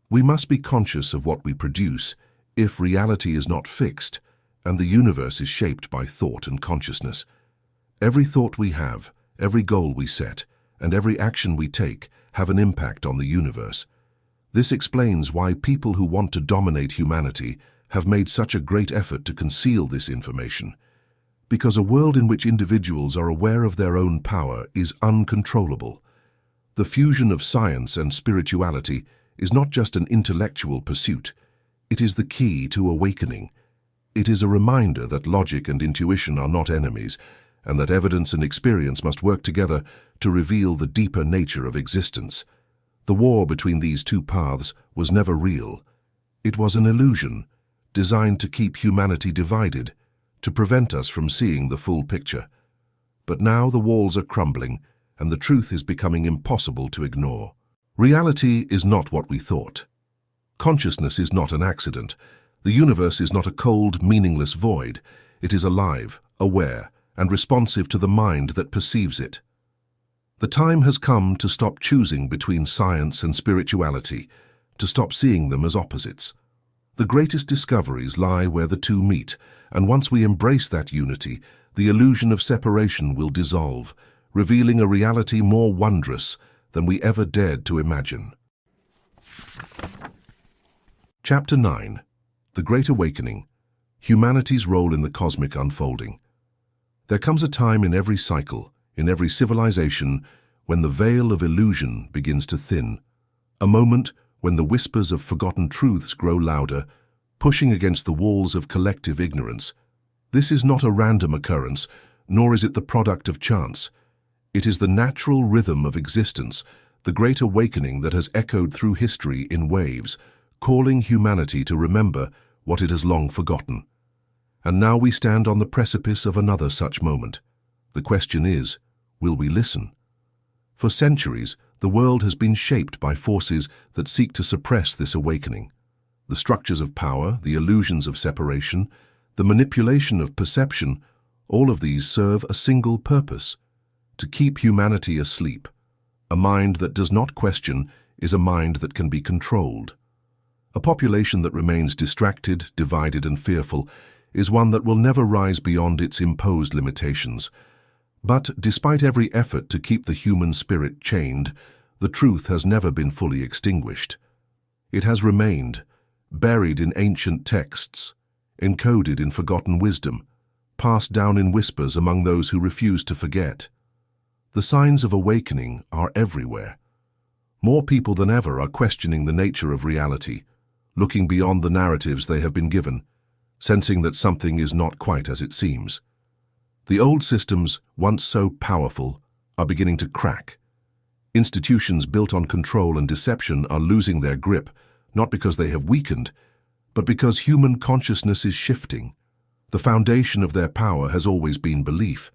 We must be conscious of what we produce if reality is not fixed and the universe is shaped by thought and consciousness. Every thought we have, every goal we set, and every action we take have an impact on the universe. This explains why people who want to dominate humanity have made such a great effort to conceal this information. Because a world in which individuals are aware of their own power is uncontrollable. The fusion of science and spirituality is not just an intellectual pursuit. It is the key to awakening. It is a reminder that logic and intuition are not enemies, and that evidence and experience must work together to reveal the deeper nature of existence. The war between these two paths was never real. It was an illusion, designed to keep humanity divided, to prevent us from seeing the full picture. But now the walls are crumbling, and the truth is becoming impossible to ignore. Reality is not what we thought. Consciousness is not an accident. The universe is not a cold, meaningless void. It is alive, aware, and responsive to the mind that perceives it. The time has come to stop choosing between science and spirituality, to stop seeing them as opposites. The greatest discoveries lie where the two meet, and once we embrace that unity, the illusion of separation will dissolve, revealing a reality more wondrous than we ever dared to imagine. Chapter 9. The Great Awakening. Humanity's Role in the Cosmic Unfolding. There comes a time in every cycle, in every civilization, when the veil of illusion begins to thin. A moment when the whispers of forgotten truths grow louder, pushing against the walls of collective ignorance. This is not a random occurrence, nor is it the product of chance. It is the natural rhythm of existence, the great awakening that has echoed through history in waves, calling humanity to remember what it has long forgotten. And now we stand on the precipice of another such moment. The question is, will we listen? For centuries, the world has been shaped by forces that seek to suppress this awakening. The structures of power, the illusions of separation, the manipulation of perception, all of these serve a single purpose: to keep humanity asleep. A mind that does not question is a mind that can be controlled. A population that remains distracted, divided, and fearful is one that will never rise beyond its imposed limitations. But despite every effort to keep the human spirit chained, the truth has never been fully extinguished. It has remained, buried in ancient texts, encoded in forgotten wisdom, passed down in whispers among those who refuse to forget. The signs of awakening are everywhere. More people than ever are questioning the nature of reality, looking beyond the narratives they have been given, sensing that something is not quite as it seems. The old systems, once so powerful, are beginning to crack. Institutions built on control and deception are losing their grip, not because they have weakened, but because human consciousness is shifting. The foundation of their power has always been belief.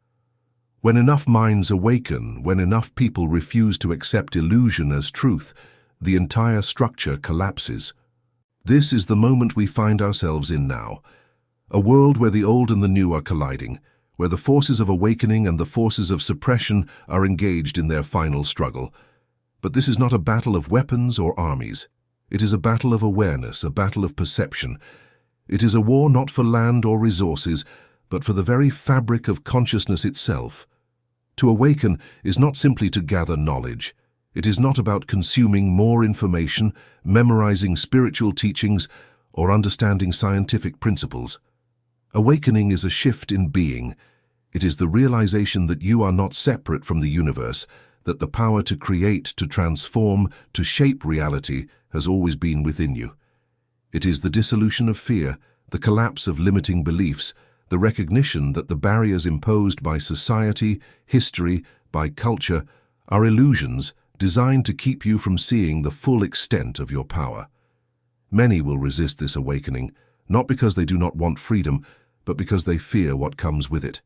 When enough minds awaken, when enough people refuse to accept illusion as truth, the entire structure collapses. This is the moment we find ourselves in now, a world where the old and the new are colliding, where the forces of awakening and the forces of suppression are engaged in their final struggle. But this is not a battle of weapons or armies. It is a battle of awareness, a battle of perception. It is a war not for land or resources, but for the very fabric of consciousness itself. To awaken is not simply to gather knowledge. It is not about consuming more information, memorizing spiritual teachings, or understanding scientific principles. Awakening is a shift in being. It is the realization that you are not separate from the universe, that the power to create, to transform, to shape reality has always been within you. It is the dissolution of fear, the collapse of limiting beliefs, the recognition that the barriers imposed by society, history, by culture, are illusions designed to keep you from seeing the full extent of your power. Many will resist this awakening, not because they do not want freedom, but because they fear what comes with it.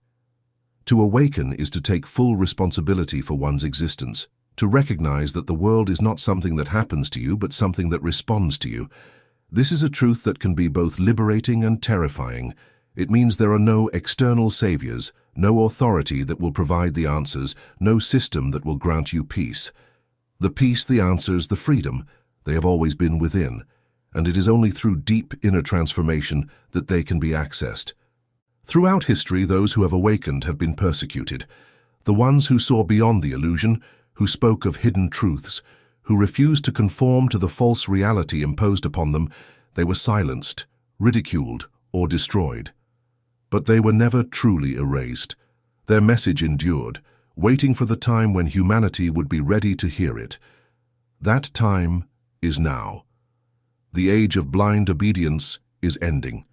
To awaken is to take full responsibility for one's existence, to recognize that the world is not something that happens to you, but something that responds to you. This is a truth that can be both liberating and terrifying. It means there are no external saviors, no authority that will provide the answers, no system that will grant you peace. The peace, the answers, the freedom, they have always been within, and it is only through deep inner transformation that they can be accessed. Throughout history, those who have awakened have been persecuted. The ones who saw beyond the illusion, who spoke of hidden truths, who refused to conform to the false reality imposed upon them, they were silenced, ridiculed, or destroyed. But they were never truly erased. Their message endured, waiting for the time when humanity would be ready to hear it. That time is now. The age of blind obedience is ending.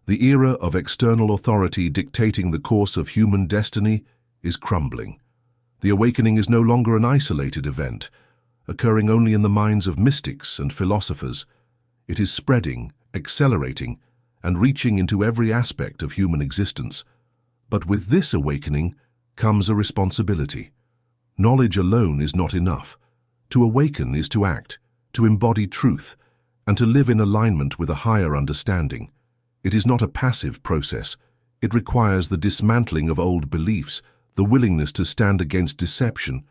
The era of external authority dictating the course of human destiny is crumbling. The awakening is no longer an isolated event, occurring only in the minds of mystics and philosophers. It is spreading, accelerating, and reaching into every aspect of human existence. But with this awakening comes a responsibility. Knowledge alone is not enough. To awaken is to act, to embody truth, and to live in alignment with a higher understanding. It is not a passive process. It requires the dismantling of old beliefs, the willingness to stand against deception,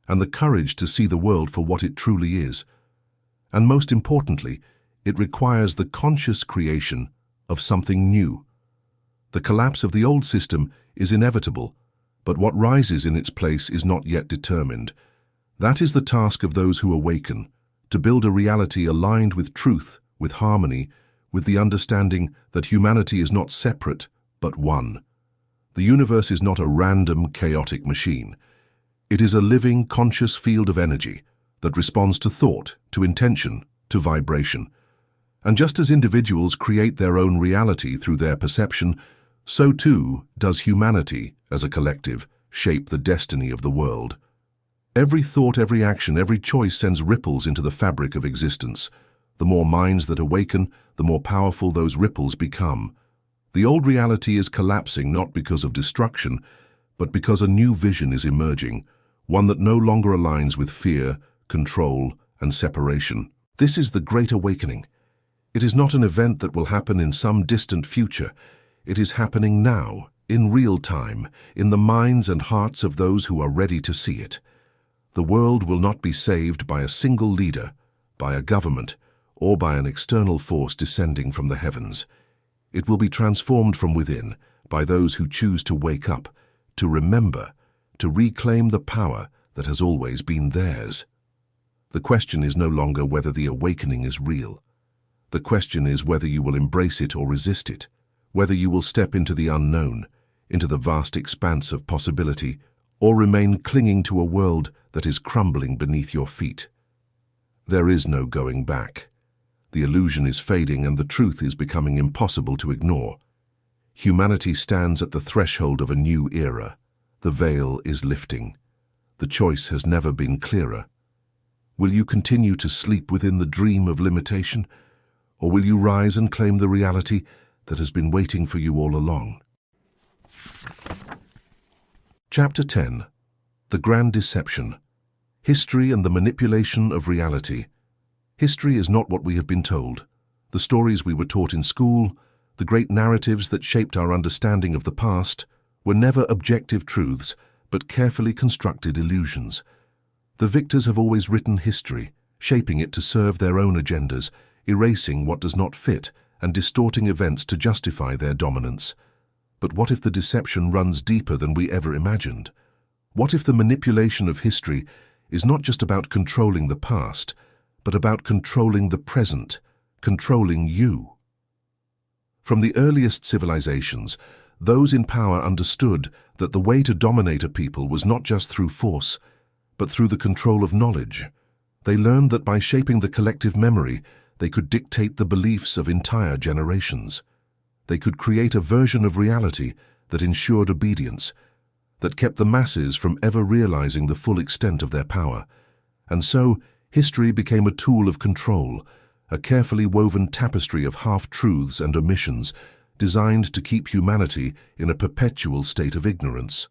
and the courage to see the world for what it truly is. And most importantly, it requires the conscious creation of something new. The collapse of the old system is inevitable, but what rises in its place is not yet determined. That is the task of those who awaken, to build a reality aligned with truth, with harmony, with the understanding that humanity is not separate, but one. The universe is not a random, chaotic machine. It is a living, conscious field of energy that responds to thought, to intention, to vibration. And just as individuals create their own reality through their perception, so too does humanity, as a collective, shape the destiny of the world. Every thought, every action, every choice sends ripples into the fabric of existence. The more minds that awaken, the more powerful those ripples become. The old reality is collapsing not because of destruction, but because a new vision is emerging, one that no longer aligns with fear, control, and separation. This is the Great Awakening. It is not an event that will happen in some distant future. It is happening now, in real time, in the minds and hearts of those who are ready to see it. The world will not be saved by a single leader, by a government, or by an external force descending from the heavens. It will be transformed from within by those who choose to wake up, to remember, to reclaim the power that has always been theirs. The question is no longer whether the awakening is real. The question is whether you will embrace it or resist it, whether you will step into the unknown, into the vast expanse of possibility, or remain clinging to a world that is crumbling beneath your feet. There is no going back. The illusion is fading and the truth is becoming impossible to ignore. Humanity stands at the threshold of a new era. The veil is lifting. The choice has never been clearer. Will you continue to sleep within the dream of limitation, or will you rise and claim the reality that has been waiting for you all along? Chapter 10. The Grand Deception. History and the manipulation of reality. History is not what we have been told. The stories we were taught in school, the great narratives that shaped our understanding of the past, were never objective truths, but carefully constructed illusions. The victors have always written history, shaping it to serve their own agendas, erasing what does not fit and distorting events to justify their dominance. But what if the deception runs deeper than we ever imagined? What if the manipulation of history is not just about controlling the past, but about controlling the present, controlling you? From the earliest civilizations, those in power understood that the way to dominate a people was not just through force, but through the control of knowledge. They learned that by shaping the collective memory, they could dictate the beliefs of entire generations. They could create a version of reality that ensured obedience, that kept the masses from ever realizing the full extent of their power. And so, history became a tool of control, a carefully woven tapestry of half-truths and omissions, designed to keep humanity in a perpetual state of ignorance.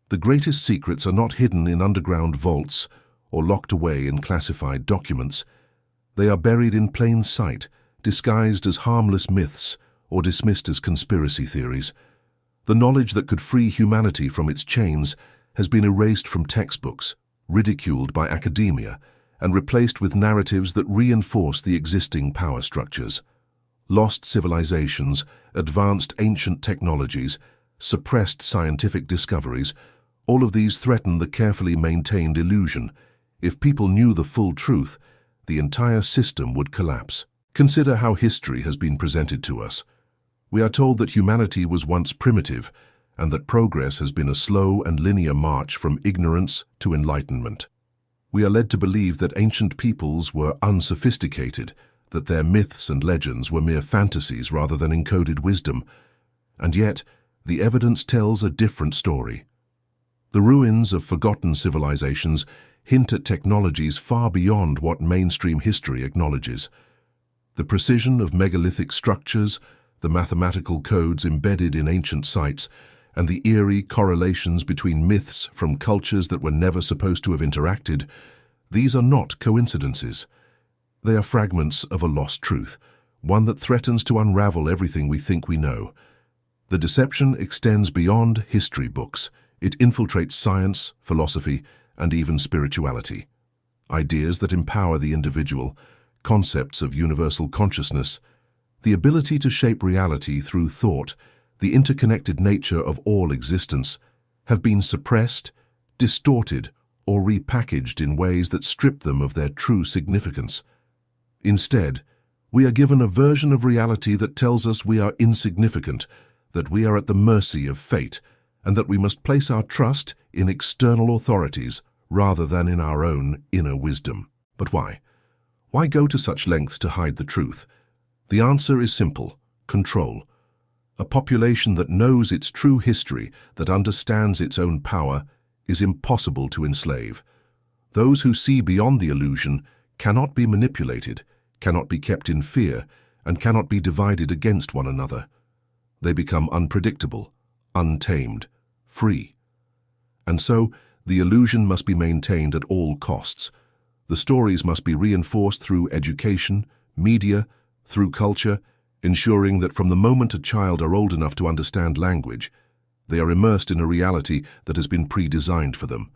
The greatest secrets are not hidden in underground vaults or locked away in classified documents. They are buried in plain sight, disguised as harmless myths or dismissed as conspiracy theories. The knowledge that could free humanity from its chains has been erased from textbooks, ridiculed by academia, and replaced with narratives that reinforce the existing power structures. Lost civilizations, advanced ancient technologies, suppressed scientific discoveries, all of these threaten the carefully maintained illusion. If people knew the full truth, the entire system would collapse. Consider how history has been presented to us. We are told that humanity was once primitive, and that progress has been a slow and linear march from ignorance to enlightenment. We are led to believe that ancient peoples were unsophisticated, that their myths and legends were mere fantasies rather than encoded wisdom. And yet, the evidence tells a different story. The ruins of forgotten civilizations hint at technologies far beyond what mainstream history acknowledges. The precision of megalithic structures, the mathematical codes embedded in ancient sites, and the eerie correlations between myths from cultures that were never supposed to have interacted, these are not coincidences. They are fragments of a lost truth, one that threatens to unravel everything we think we know. The deception extends beyond history books. It infiltrates science, philosophy, and even spirituality. Ideas that empower the individual, concepts of universal consciousness, the ability to shape reality through thought, the interconnected nature of all existence, have been suppressed, distorted, or repackaged in ways that strip them of their true significance. Instead, we are given a version of reality that tells us we are insignificant, that we are at the mercy of fate, and that we must place our trust in external authorities rather than in our own inner wisdom. But why? Why go to such lengths to hide the truth? The answer is simple: control. A population that knows its true history, that understands its own power, is impossible to enslave. Those who see beyond the illusion cannot be manipulated, cannot be kept in fear, and cannot be divided against one another. They become unpredictable, untamed, free. And so, the illusion must be maintained at all costs. The stories must be reinforced through education, media, through culture, ensuring that from the moment a child are old enough to understand language, they are immersed in a reality that has been pre-designed for them.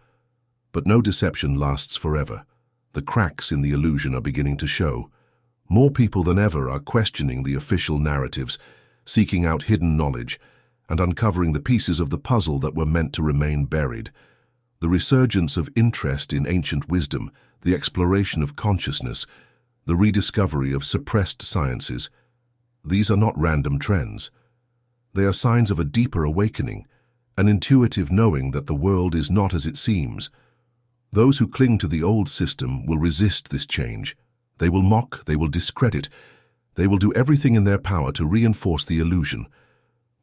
But no deception lasts forever. The cracks in the illusion are beginning to show. More people than ever are questioning the official narratives, seeking out hidden knowledge, and uncovering the pieces of the puzzle that were meant to remain buried. The resurgence of interest in ancient wisdom, the exploration of consciousness, the rediscovery of suppressed sciences, these are not random trends. They are signs of a deeper awakening, an intuitive knowing that the world is not as it seems. Those who cling to the old system will resist this change. They will mock, they will discredit, they will do everything in their power to reinforce the illusion.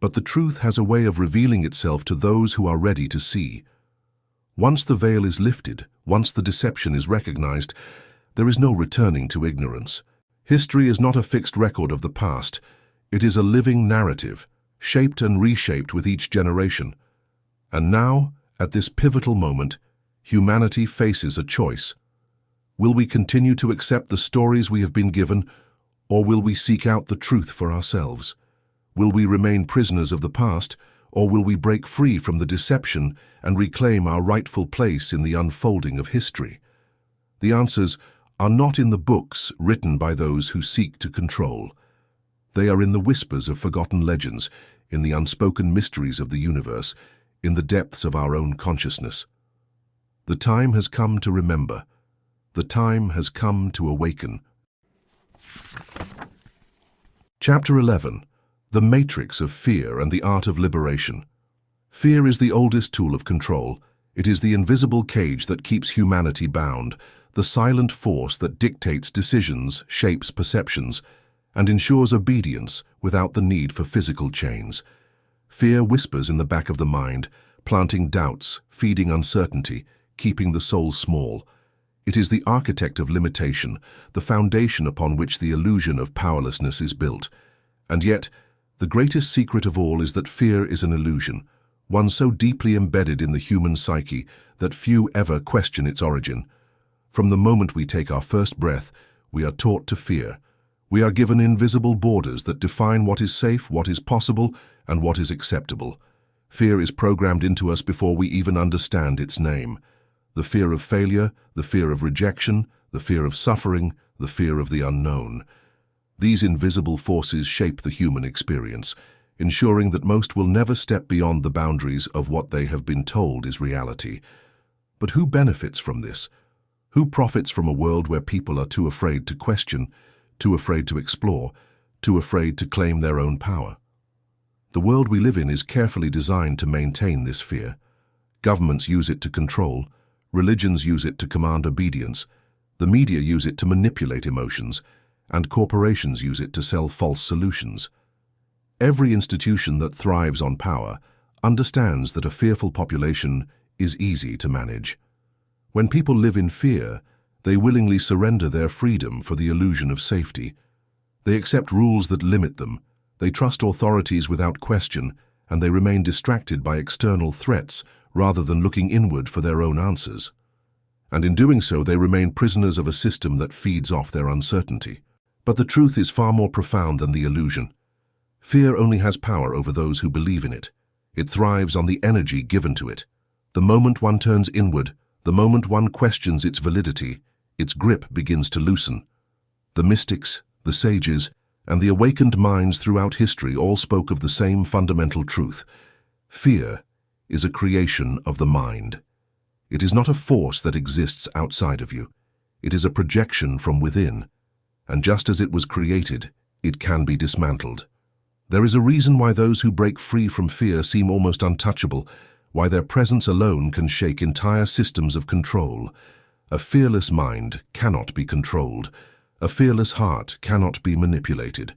But the truth has a way of revealing itself to those who are ready to see. Once the veil is lifted, once the deception is recognized, there is no returning to ignorance. History is not a fixed record of the past. It is a living narrative, shaped and reshaped with each generation. And now, at this pivotal moment, humanity faces a choice. Will we continue to accept the stories we have been given, or will we seek out the truth for ourselves? Will we remain prisoners of the past, or will we break free from the deception and reclaim our rightful place in the unfolding of history? The answers are not in the books written by those who seek to control. They are in the whispers of forgotten legends, in the unspoken mysteries of the universe, in the depths of our own consciousness. The time has come to remember. The time has come to awaken. Chapter 11. The Matrix of Fear and the Art of Liberation. Fear is the oldest tool of control. It is the invisible cage that keeps humanity bound, the silent force that dictates decisions, shapes perceptions, and ensures obedience without the need for physical chains. Fear whispers in the back of the mind, planting doubts, feeding uncertainty, keeping the soul small. It is the architect of limitation, the foundation upon which the illusion of powerlessness is built. And yet, the greatest secret of all is that fear is an illusion, one so deeply embedded in the human psyche that few ever question its origin. From the moment we take our first breath, we are taught to fear. We are given invisible borders that define what is safe, what is possible, and what is acceptable. Fear is programmed into us before we even understand its name. The fear of failure, the fear of rejection, the fear of suffering, the fear of the unknown. These invisible forces shape the human experience, ensuring that most will never step beyond the boundaries of what they have been told is reality. But who benefits from this? Who profits from a world where people are too afraid to question, too afraid to explore, too afraid to claim their own power? The world we live in is carefully designed to maintain this fear. Governments use it to control, religions use it to command obedience, the media use it to manipulate emotions, and corporations use it to sell false solutions. Every institution that thrives on power understands that a fearful population is easy to manage. When people live in fear, they willingly surrender their freedom for the illusion of safety. They accept rules that limit them, they trust authorities without question, and they remain distracted by external threats rather than looking inward for their own answers. And in doing so, they remain prisoners of a system that feeds off their uncertainty. But the truth is far more profound than the illusion. Fear only has power over those who believe in it. It thrives on the energy given to it. The moment one turns inward, the moment one questions its validity, its grip begins to loosen. The mystics, the sages, and the awakened minds throughout history all spoke of the same fundamental truth. Fear is a creation of the mind. It is not a force that exists outside of you. It is a projection from within. And just as it was created, it can be dismantled. There is a reason why those who break free from fear seem almost untouchable, why their presence alone can shake entire systems of control. A fearless mind cannot be controlled. A fearless heart cannot be manipulated.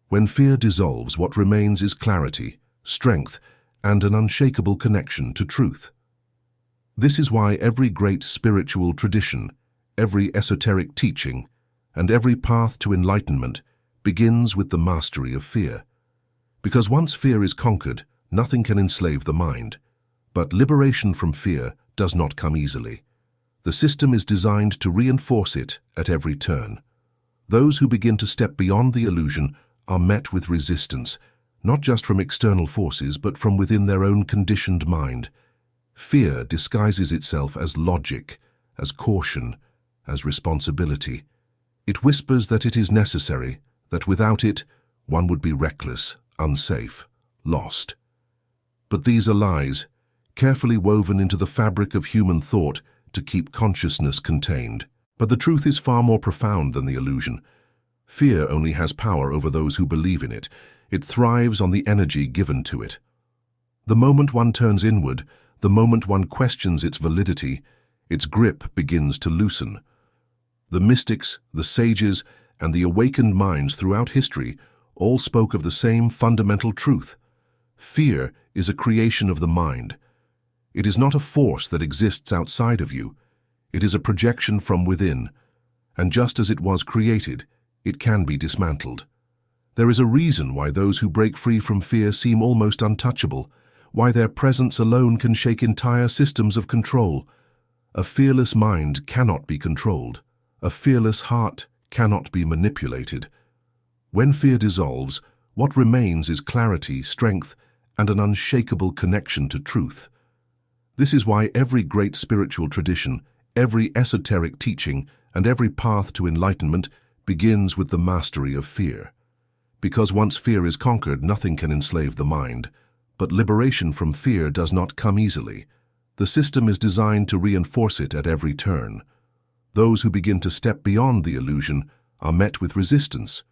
When fear dissolves, what remains is clarity, strength, and an unshakable connection to truth. This is why every great spiritual tradition, every esoteric teaching, and every path to enlightenment begins with the mastery of fear. Because once fear is conquered, nothing can enslave the mind. But liberation from fear does not come easily. The system is designed to reinforce it at every turn. Those who begin to step beyond the illusion are met with resistance, not just from external forces, but from within their own conditioned mind. Fear disguises itself as logic, as caution, as responsibility. It whispers that it is necessary, that without it, one would be reckless, unsafe, lost. But these are lies, carefully woven into the fabric of human thought to keep consciousness contained. But the truth is far more profound than the illusion. Fear only has power over those who believe in it. It thrives on the energy given to it. The moment one turns inward, the moment one questions its validity, its grip begins to loosen. The mystics, the sages, and the awakened minds throughout history all spoke of the same fundamental truth. Fear is a creation of the mind. It is not a force that exists outside of you. It is a projection from within. And just as it was created, it can be dismantled. There is a reason why those who break free from fear seem almost untouchable, why their presence alone can shake entire systems of control. A fearless mind cannot be controlled. A fearless heart cannot be manipulated. When fear dissolves, what remains is clarity, strength, and an unshakable connection to truth. This is why every great spiritual tradition, every esoteric teaching, and every path to enlightenment begins with the mastery of fear. Because once fear is conquered, nothing can enslave the mind. But liberation from fear does not come easily. The system is designed to reinforce it at every turn. Those who begin to step beyond the illusion are met with resistance,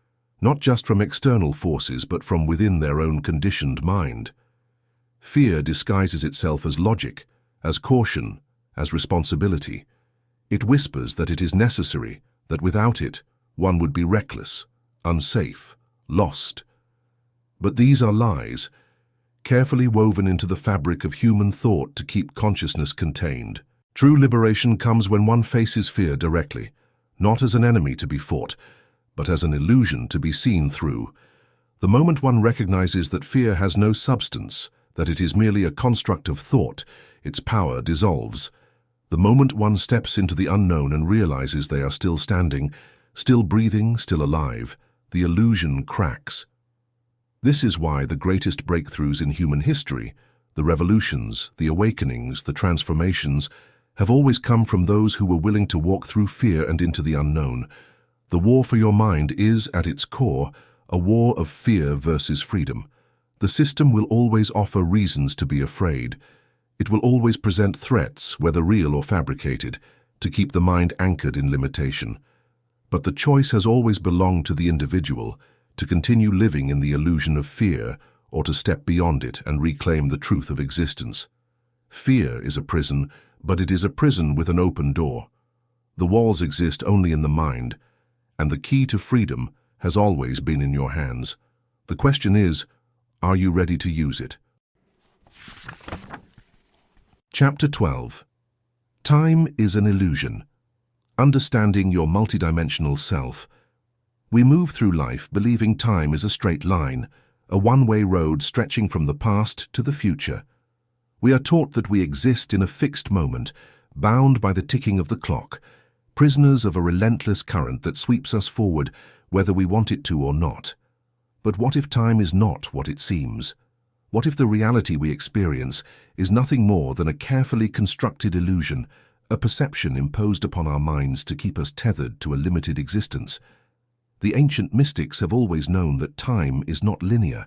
not just from external forces, but from within their own conditioned mind. Fear disguises itself as logic, as caution, as responsibility. It whispers that it is necessary, that without it, one would be reckless, unsafe, lost. But these are lies, carefully woven into the fabric of human thought to keep consciousness contained. True liberation comes when one faces fear directly, not as an enemy to be fought, but as an illusion to be seen through. The moment one recognizes that fear has no substance, that it is merely a construct of thought, its power dissolves. The moment one steps into the unknown and realizes they are still standing, still breathing, still alive, the illusion cracks. This is why the greatest breakthroughs in human history, the revolutions, the awakenings, the transformations, have always come from those who were willing to walk through fear and into the unknown. The war for your mind is, at its core, a war of fear versus freedom. The system will always offer reasons to be afraid. It will always present threats, whether real or fabricated, to keep the mind anchored in limitation. But the choice has always belonged to the individual, to continue living in the illusion of fear, or to step beyond it and reclaim the truth of existence. Fear is a prison, but it is a prison with an open door. The walls exist only in the mind, and the key to freedom has always been in your hands. The question is, are you ready to use it? Chapter 12. Time is an illusion. Understanding your multidimensional self. We move through life believing time is a straight line, a one-way road stretching from the past to the future. We are taught that we exist in a fixed moment, bound by the ticking of the clock, prisoners of a relentless current that sweeps us forward, whether we want it to or not. But what if time is not what it seems? What if the reality we experience is nothing more than a carefully constructed illusion, a perception imposed upon our minds to keep us tethered to a limited existence? The ancient mystics have always known that time is not linear.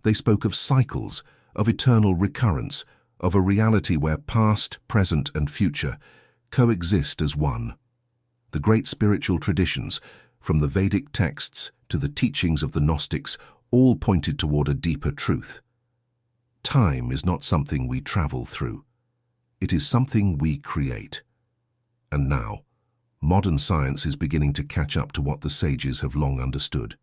They spoke of cycles, of eternal recurrence, of a reality where past, present, and future coexist as one. The great spiritual traditions, from the Vedic texts to the teachings of the Gnostics, all pointed toward a deeper truth. Time is not something we travel through. It is something we create. And now, modern science is beginning to catch up to what the sages have long understood.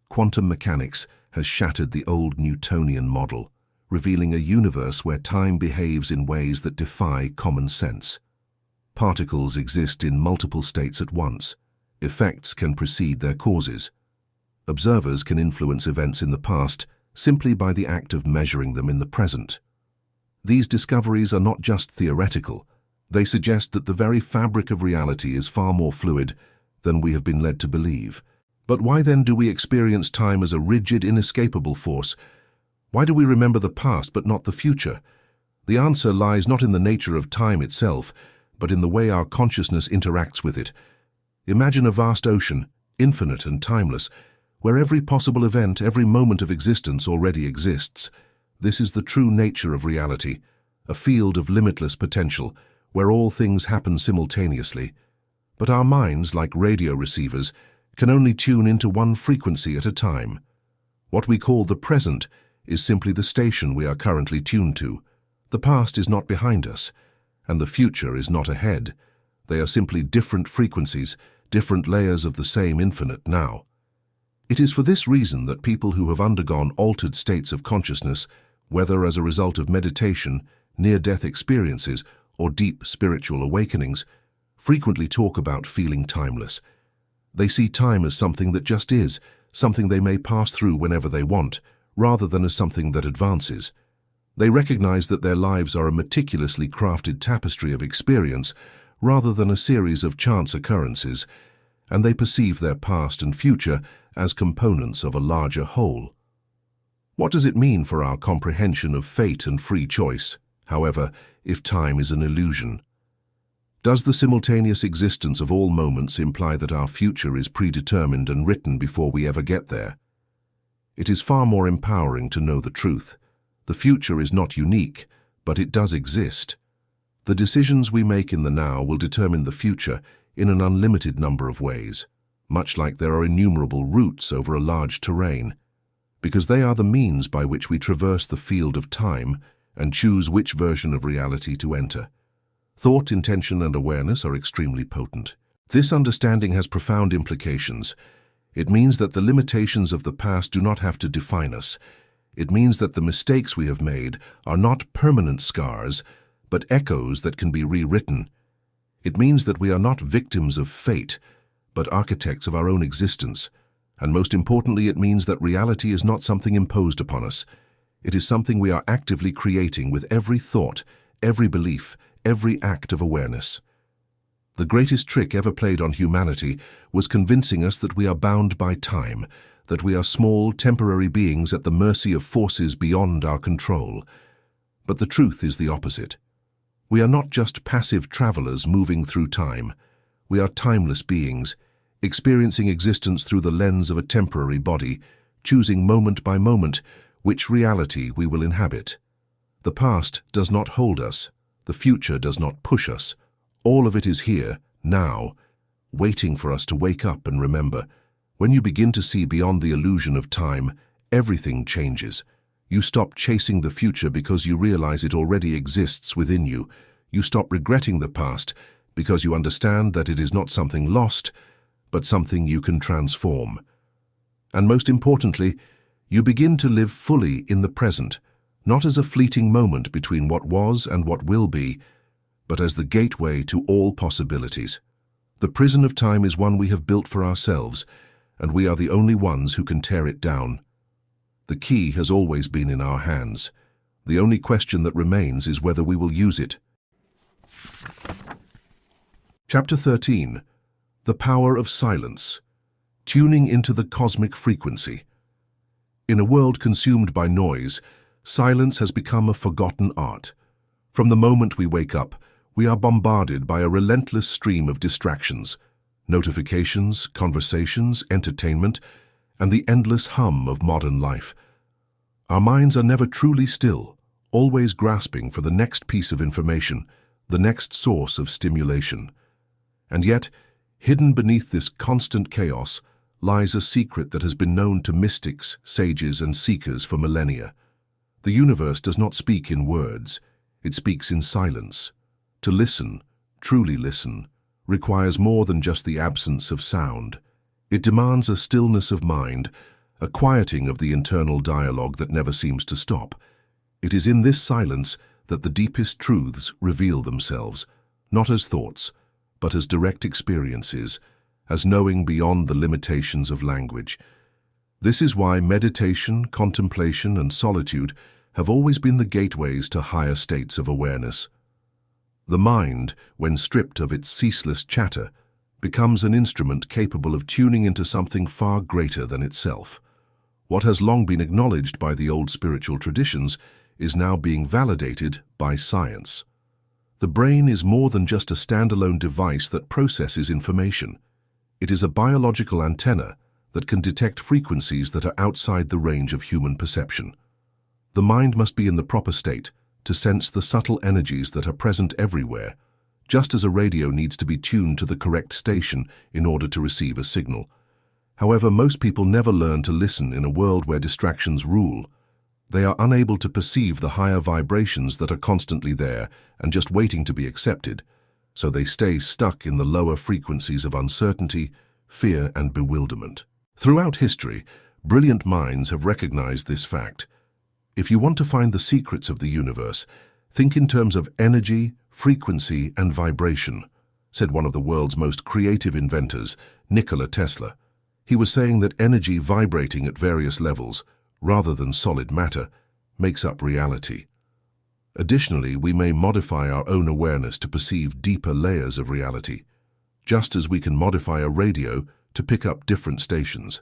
Quantum mechanics has shattered the old Newtonian model, revealing a universe where time behaves in ways that defy common sense. Particles exist in multiple states at once. Effects can precede their causes. Observers can influence events in the past simply by the act of measuring them in the present. These discoveries are not just theoretical. They suggest that the very fabric of reality is far more fluid than we have been led to believe. But why then do we experience time as a rigid, inescapable force? Why do we remember the past but not the future? The answer lies not in the nature of time itself, but in the way our consciousness interacts with it. Imagine a vast ocean, infinite and timeless, where every possible event, every moment of existence already exists. This is the true nature of reality, a field of limitless potential, where all things happen simultaneously. But our minds, like radio receivers, can only tune into one frequency at a time. What we call the present is simply the station we are currently tuned to. The past is not behind us, and the future is not ahead. They are simply different frequencies, different layers of the same infinite now. It is for this reason that people who have undergone altered states of consciousness, whether as a result of meditation, near-death experiences, or deep spiritual awakenings, frequently talk about feeling timeless. They see time as something that just is, something they may pass through whenever they want, rather than as something that advances. They recognize that their lives are a meticulously crafted tapestry of experience rather than a series of chance occurrences, and they perceive their past and future as components of a larger whole. What does it mean for our comprehension of fate and free choice, however, if time is an illusion? Does the simultaneous existence of all moments imply that our future is predetermined and written before we ever get there? It is far more empowering to know the truth. The future is not unique, but it does exist. The decisions we make in the now will determine the future in an unlimited number of ways, much like there are innumerable routes over a large terrain, because they are the means by which we traverse the field of time and choose which version of reality to enter. Thought, intention, and awareness are extremely potent. This understanding has profound implications. It means that the limitations of the past do not have to define us. It means that the mistakes we have made are not permanent scars, but echoes that can be rewritten. It means that we are not victims of fate, but architects of our own existence. And most importantly, it means that reality is not something imposed upon us. It is something we are actively creating with every thought, every belief, every act of awareness. The greatest trick ever played on humanity was convincing us that we are bound by time, that we are small, temporary beings at the mercy of forces beyond our control. But the truth is the opposite. We are not just passive travelers moving through time. We are timeless beings, experiencing existence through the lens of a temporary body, choosing moment by moment which reality we will inhabit. The past does not hold us. The future does not push us. All of it is here, now, waiting for us to wake up and remember. When you begin to see beyond the illusion of time, everything changes. You stop chasing the future because you realize it already exists within you. You stop regretting the past because you understand that it is not something lost, but something you can transform. And most importantly, you begin to live fully in the present, not as a fleeting moment between what was and what will be, but as the gateway to all possibilities. The prison of time is one we have built for ourselves, and we are the only ones who can tear it down. The key has always been in our hands. The only question that remains is whether we will use it. Chapter 13. The Power of Silence. Tuning into the cosmic frequency. In a world consumed by noise, silence has become a forgotten art. From the moment we wake up, we are bombarded by a relentless stream of distractions, notifications, conversations, entertainment, and the endless hum of modern life. Our minds are never truly still, always grasping for the next piece of information, the next source of stimulation. And yet, hidden beneath this constant chaos lies a secret that has been known to mystics, sages, and seekers for millennia. The universe does not speak in words, it speaks in silence. To listen, truly listen, requires more than just the absence of sound. It demands a stillness of mind, a quieting of the internal dialogue that never seems to stop. It is in this silence that the deepest truths reveal themselves, not as thoughts, but as direct experiences, as knowing beyond the limitations of language. This is why meditation, contemplation, and solitude have always been the gateways to higher states of awareness. The mind, when stripped of its ceaseless chatter, becomes an instrument capable of tuning into something far greater than itself. What has long been acknowledged by the old spiritual traditions is now being validated by science. The brain is more than just a standalone device that processes information. It is a biological antenna that can detect frequencies that are outside the range of human perception. The mind must be in the proper state to sense the subtle energies that are present everywhere, just as a radio needs to be tuned to the correct station in order to receive a signal. However, most people never learn to listen in a world where distractions rule. They are unable to perceive the higher vibrations that are constantly there and just waiting to be accepted, so they stay stuck in the lower frequencies of uncertainty, fear, and bewilderment. Throughout history, brilliant minds have recognized this fact. If you want to find the secrets of the universe, think in terms of energy, frequency, and vibration, said one of the world's most creative inventors, Nikola Tesla. He was saying that energy vibrating at various levels, rather than solid matter, makes up reality. Additionally, we may modify our own awareness to perceive deeper layers of reality, just as we can modify a radio to pick up different stations.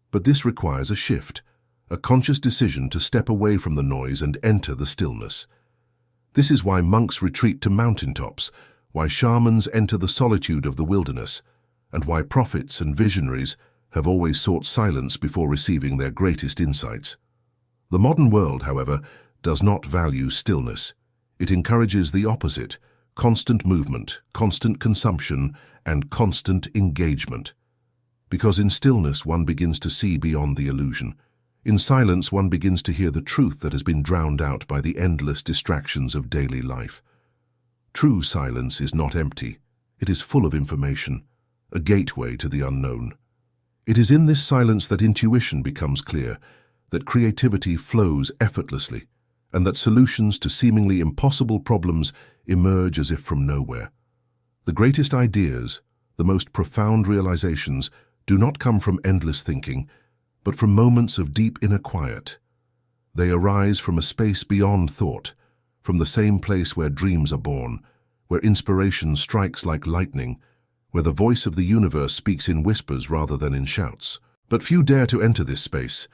But this requires a shift, a conscious decision to step away from the noise and enter the stillness. This is why monks retreat to mountaintops, why shamans enter the solitude of the wilderness, and why prophets and visionaries have always sought silence before receiving their greatest insights. The modern world, however, does not value stillness. It encourages the opposite: constant movement, constant consumption, and constant engagement. Because in stillness one begins to see beyond the illusion. In silence one begins to hear the truth that has been drowned out by the endless distractions of daily life. True silence is not empty. It is full of information, a gateway to the unknown. It is in this silence that intuition becomes clear, that creativity flows effortlessly, and that solutions to seemingly impossible problems emerge as if from nowhere. The greatest ideas, the most profound realizations, do not come from endless thinking, but from moments of deep inner quiet. They arise from a space beyond thought, from the same place where dreams are born, where inspiration strikes like lightning, where the voice of the universe speaks in whispers rather than in shouts. But few dare to enter this space.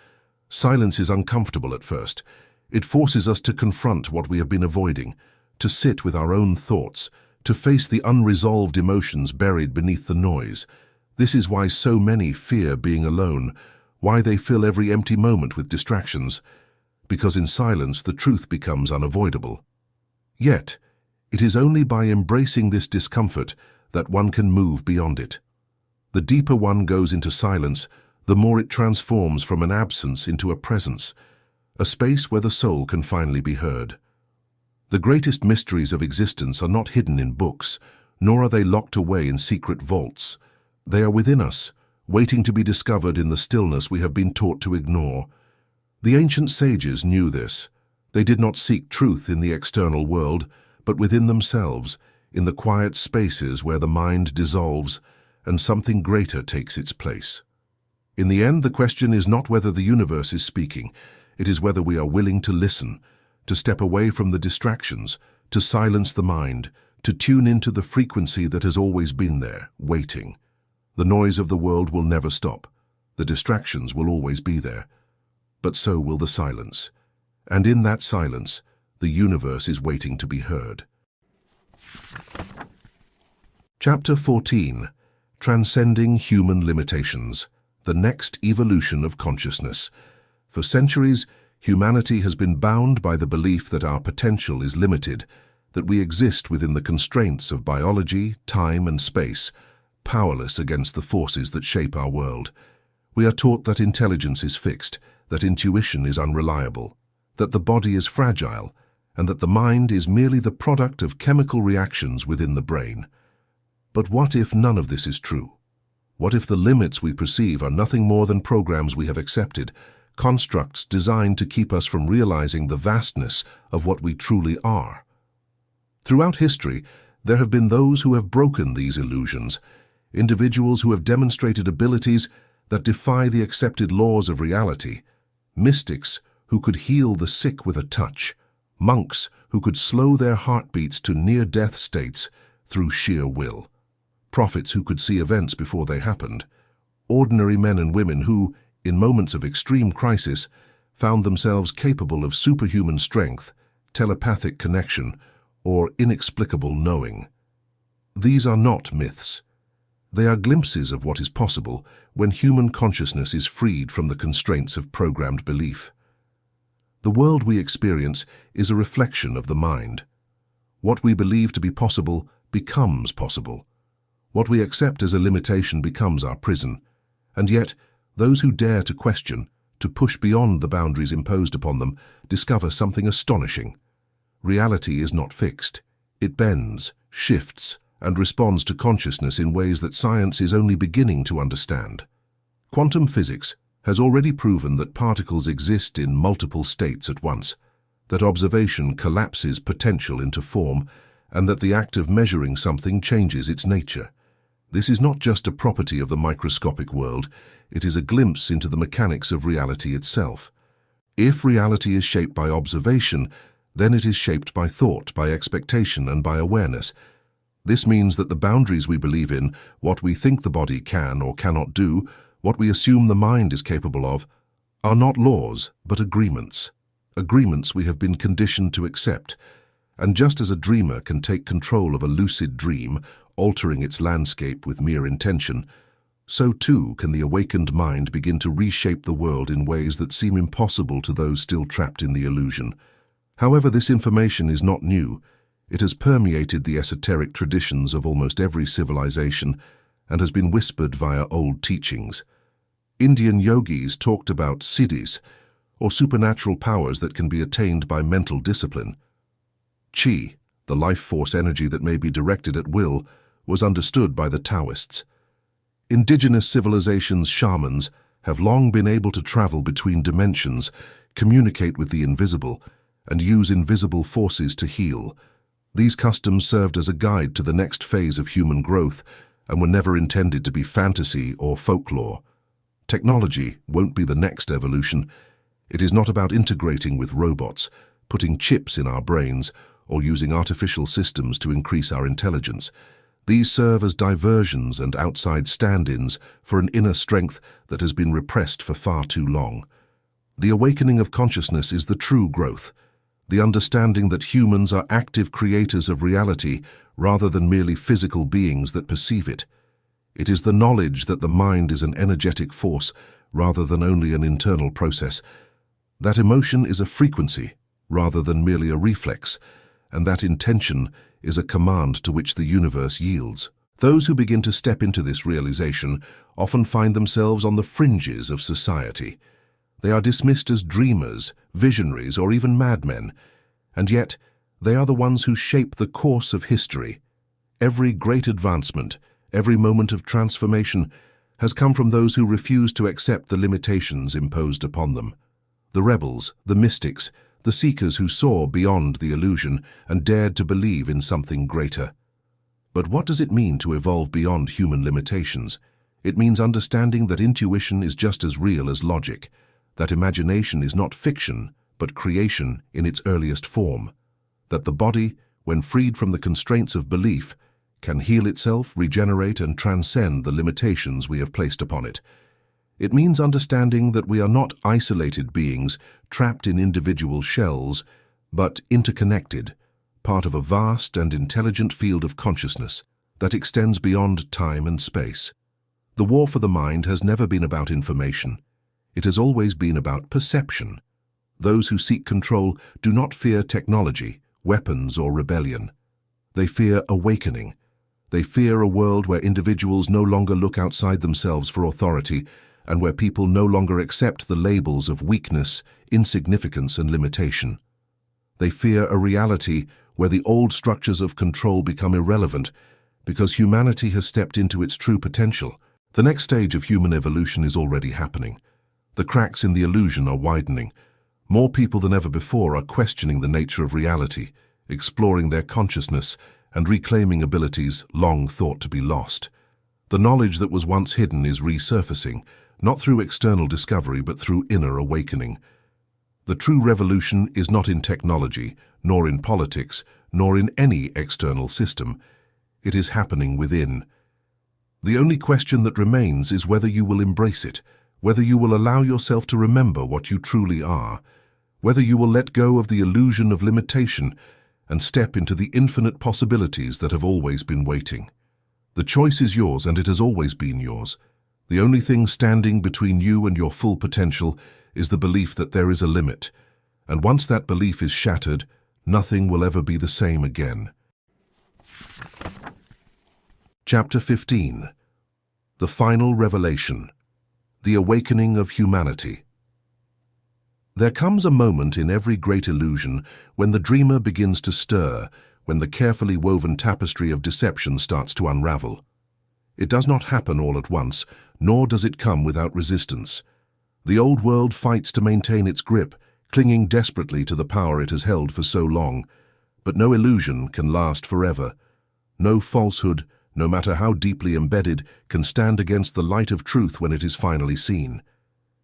Silence is uncomfortable at first. It forces us to confront what we have been avoiding, to sit with our own thoughts, to face the unresolved emotions buried beneath the noise. This is why so many fear being alone, why they fill every empty moment with distractions, because in silence the truth becomes unavoidable. Yet, it is only by embracing this discomfort that one can move beyond it. The deeper one goes into silence, the more it transforms from an absence into a presence, a space where the soul can finally be heard. The greatest mysteries of existence are not hidden in books, nor are they locked away in secret vaults. They are within us, waiting to be discovered in the stillness we have been taught to ignore. The ancient sages knew this. They did not seek truth in the external world, but within themselves, in the quiet spaces where the mind dissolves and something greater takes its place. In the end, the question is not whether the universe is speaking. It is whether we are willing to listen, to step away from the distractions, to silence the mind, to tune into the frequency that has always been there, waiting. The noise of the world will never stop. The distractions will always be there. But so will the silence. And in that silence, the universe is waiting to be heard. Chapter 14. Transcending Human Limitations. The Next Evolution of Consciousness. For centuries, humanity has been bound by the belief that our potential is limited, that we exist within the constraints of biology, time, and space, powerless against the forces that shape our world. We are taught that intelligence is fixed, that intuition is unreliable, that the body is fragile, and that the mind is merely the product of chemical reactions within the brain. But what if none of this is true? What if the limits we perceive are nothing more than programs we have accepted, constructs designed to keep us from realizing the vastness of what we truly are? Throughout history, there have been those who have broken these illusions, individuals who have demonstrated abilities that defy the accepted laws of reality, mystics who could heal the sick with a touch, monks who could slow their heartbeats to near-death states through sheer will, prophets who could see events before they happened, ordinary men and women who, in moments of extreme crisis, found themselves capable of superhuman strength, telepathic connection, or inexplicable knowing. These are not myths. They are glimpses of what is possible when human consciousness is freed from the constraints of programmed belief. The world we experience is a reflection of the mind. What we believe to be possible becomes possible. What we accept as a limitation becomes our prison. And yet, those who dare to question, to push beyond the boundaries imposed upon them, discover something astonishing. Reality is not fixed. It bends, shifts, and responds to consciousness in ways that science is only beginning to understand. Quantum physics has already proven that particles exist in multiple states at once, that observation collapses potential into form, and that the act of measuring something changes its nature. This is not just a property of the microscopic world, it is a glimpse into the mechanics of reality itself. If reality is shaped by observation, Then it is shaped by thought, by expectation, and by awareness. This means that the boundaries we believe in, what we think the body can or cannot do, what we assume the mind is capable of, are not laws, but agreements. Agreements we have been conditioned to accept. And just as a dreamer can take control of a lucid dream, altering its landscape with mere intention, so too can the awakened mind begin to reshape the world in ways that seem impossible to those still trapped in the illusion. However, this information is not new. It has permeated the esoteric traditions of almost every civilization and has been whispered via old teachings. Indian yogis talked about siddhis, or supernatural powers that can be attained by mental discipline. Chi, the life force energy that may be directed at will, was understood by the Taoists. Indigenous civilizations' shamans have long been able to travel between dimensions, communicate with the invisible, and use invisible forces to heal. These customs served as a guide to the next phase of human growth and were never intended to be fantasy or folklore. Technology won't be the next evolution. It is not about integrating with robots, putting chips in our brains, or using artificial systems to increase our intelligence. These serve as diversions and outside stand-ins for an inner strength that has been repressed for far too long. The awakening of consciousness is the true growth, the understanding that humans are active creators of reality rather than merely physical beings that perceive it. It is the knowledge that the mind is an energetic force rather than only an internal process, that emotion is a frequency rather than merely a reflex, and that intention is a command to which the universe yields. Those who begin to step into this realization often find themselves on the fringes of society. They are dismissed as dreamers, visionaries, or even madmen, and yet they are the ones who shape the course of history. Every great advancement, every moment of transformation has come from those who refuse to accept the limitations imposed upon them. The rebels, the mystics, the seekers who saw beyond the illusion and dared to believe in something greater. But what does it mean to evolve beyond human limitations? It means understanding that intuition is just as real as logic, that imagination is not fiction, but creation in its earliest form, that the body, when freed from the constraints of belief, can heal itself, regenerate, and transcend the limitations we have placed upon it. It means understanding that we are not isolated beings trapped in individual shells, but interconnected, part of a vast and intelligent field of consciousness that extends beyond time and space. The war for the mind has never been about information. It has always been about perception. Those who seek control do not fear technology, weapons, or rebellion. They fear awakening. They fear a world where individuals no longer look outside themselves for authority, and where people no longer accept the labels of weakness, insignificance, and limitation. They fear a reality where the old structures of control become irrelevant because humanity has stepped into its true potential. The next stage of human evolution is already happening. The cracks in the illusion are widening. More people than ever before are questioning the nature of reality, exploring their consciousness, and reclaiming abilities long thought to be lost. The knowledge that was once hidden is resurfacing, not through external discovery but through inner awakening. The true revolution is not in technology, nor in politics, nor in any external system. It is happening within. The only question that remains is whether you will embrace it, whether you will allow yourself to remember what you truly are, whether you will let go of the illusion of limitation and step into the infinite possibilities that have always been waiting. The choice is yours, and it has always been yours. The only thing standing between you and your full potential is the belief that there is a limit, and once that belief is shattered, nothing will ever be the same again. Chapter 15. The Final Revelation. The Awakening of Humanity. There comes a moment in every great illusion when the dreamer begins to stir, when the carefully woven tapestry of deception starts to unravel. It does not happen all at once, nor does it come without resistance. The old world fights to maintain its grip, clinging desperately to the power it has held for so long. But no illusion can last forever. No falsehood, no matter how deeply embedded, can stand against the light of truth when it is finally seen.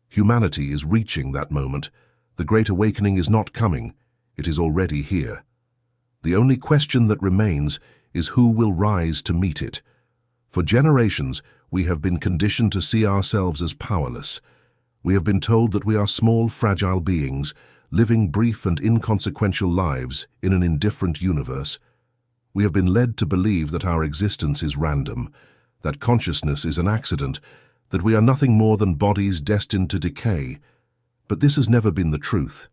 Humanity is reaching that moment. The Great Awakening is not coming. It is already here. The only question that remains is who will rise to meet it. For generations, we have been conditioned to see ourselves as powerless. We have been told that we are small, fragile beings, living brief and inconsequential lives in an indifferent universe. We have been led to believe that our existence is random, that consciousness is an accident, that we are nothing more than bodies destined to decay. But this has never been the truth.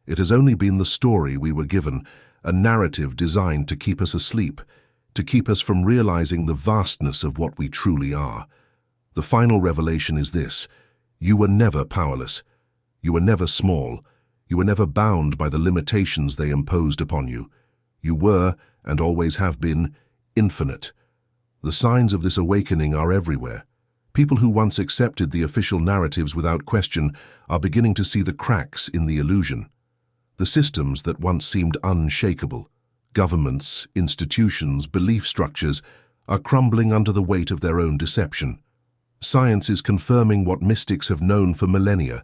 It has only been the story we were given, a narrative designed to keep us asleep, to keep us from realizing the vastness of what we truly are. The final revelation is this: you were never powerless. You were never small. You were never bound by the limitations they imposed upon you. You were, and always have been, infinite. The signs of this awakening are everywhere. People who once accepted the official narratives without question are beginning to see the cracks in the illusion. The systems that once seemed unshakable, governments, institutions, belief structures, are crumbling under the weight of their own deception. Science is confirming what mystics have known for millennia,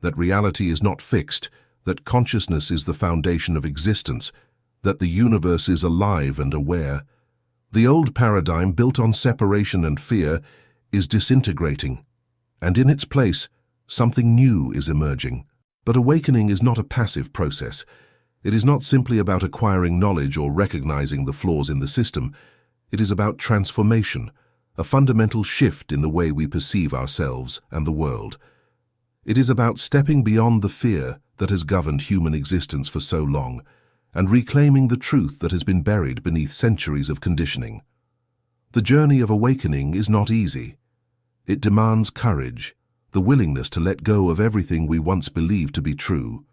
that reality is not fixed, that consciousness is the foundation of existence, that the universe is alive and aware. The old paradigm built on separation and fear is disintegrating, and in its place, something new is emerging. But awakening is not a passive process. It is not simply about acquiring knowledge or recognizing the flaws in the system. It is about transformation, a fundamental shift in the way we perceive ourselves and the world. It is about stepping beyond the fear that has governed human existence for so long and reclaiming the truth that has been buried beneath centuries of conditioning. The journey of awakening is not easy. It demands courage, the willingness to let go of everything we once believed to be true.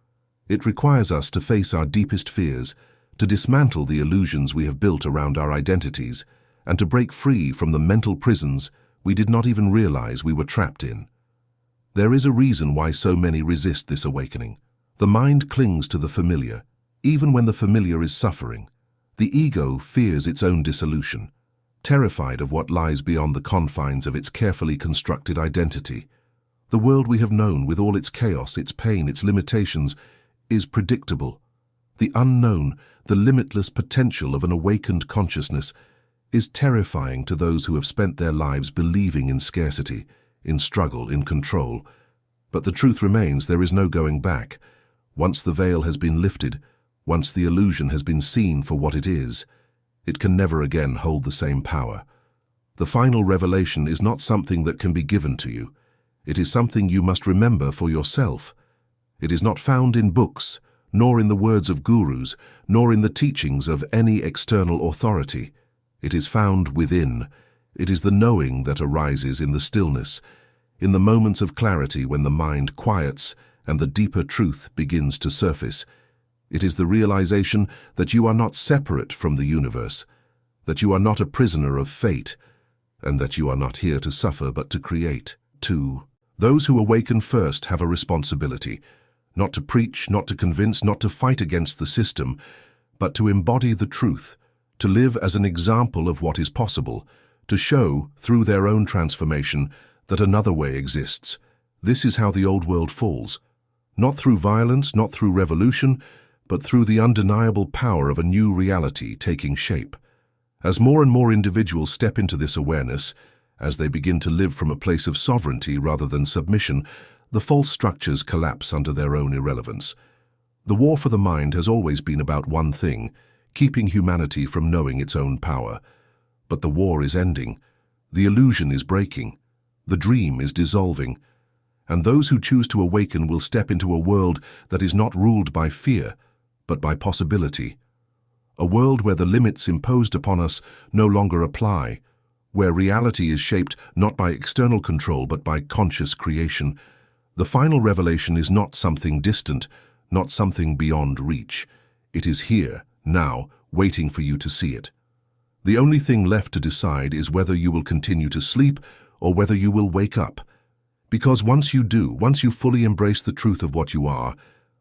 It requires us to face our deepest fears, to dismantle the illusions we have built around our identities, and to break free from the mental prisons we did not even realize we were trapped in. There is a reason why so many resist this awakening. The mind clings to the familiar, even when the familiar is suffering. The ego fears its own dissolution, terrified of what lies beyond the confines of its carefully constructed identity. The world we have known, with all its chaos, its pain, its limitations, is predictable. The unknown, the limitless potential of an awakened consciousness, is terrifying to those who have spent their lives believing in scarcity, in struggle, in control. But the truth remains: there is no going back. Once the veil has been lifted, once the illusion has been seen for what it is, it can never again hold the same power. The final revelation is not something that can be given to you. It is something you must remember for yourself. It is not found in books, nor in the words of gurus, nor in the teachings of any external authority. It is found within. It is the knowing that arises in the stillness, in the moments of clarity when the mind quiets and the deeper truth begins to surface. It is the realization that you are not separate from the universe, that you are not a prisoner of fate, and that you are not here to suffer but to create, too. Those who awaken first have a responsibility, not to preach, not to convince, not to fight against the system, but to embody the truth, to live as an example of what is possible, to show, through their own transformation, that another way exists. This is how the old world falls. Not through violence, not through revolution, but through the undeniable power of a new reality taking shape. As more and more individuals step into this awareness, as they begin to live from a place of sovereignty rather than submission, the false structures collapse under their own irrelevance. The war for the mind has always been about one thing: keeping humanity from knowing its own power. But the war is ending. The illusion is breaking. The dream is dissolving. And those who choose to awaken will step into a world that is not ruled by fear, but by possibility. A world where the limits imposed upon us no longer apply, where reality is shaped not by external control but by conscious creation. The final revelation is not something distant, not something beyond reach. It is here, now, waiting for you to see it. The only thing left to decide is whether you will continue to sleep or whether you will wake up. Because once you do, once you fully embrace the truth of what you are,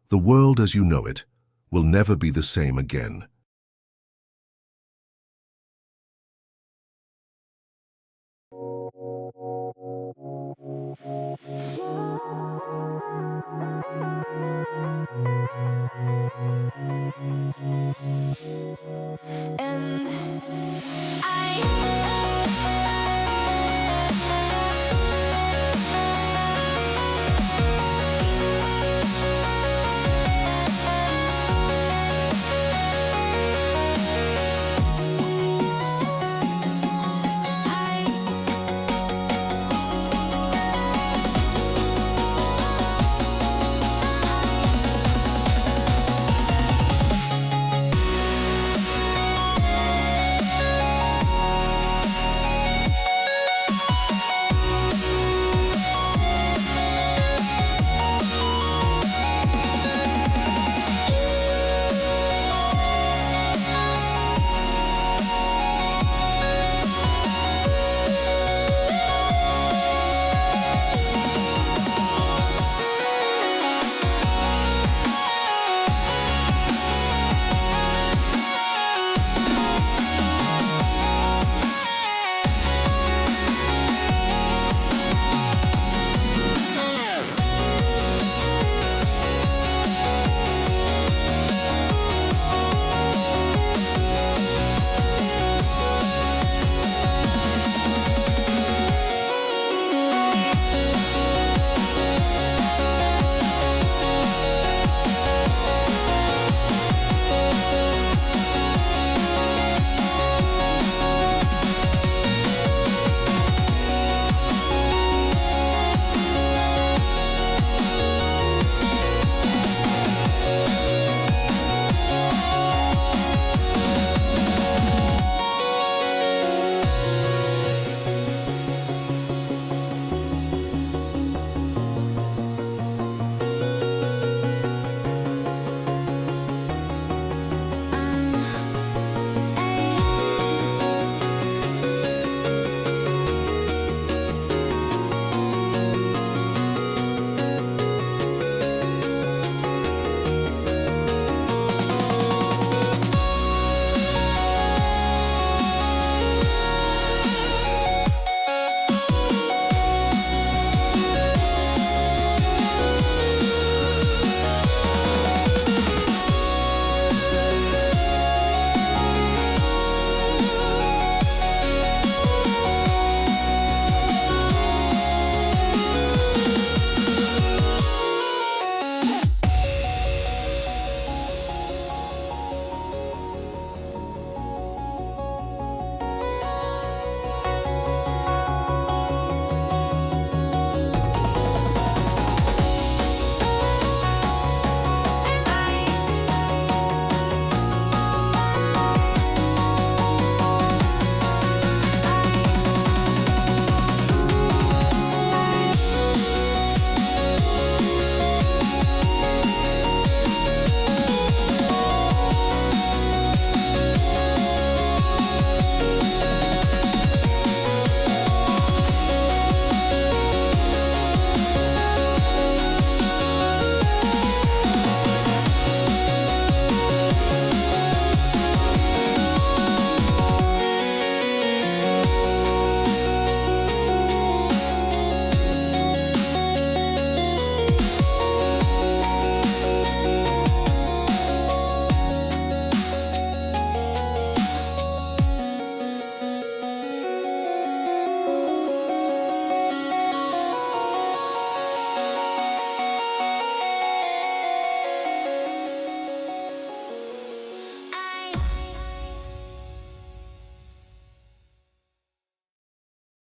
the world as you know it will never be the same again.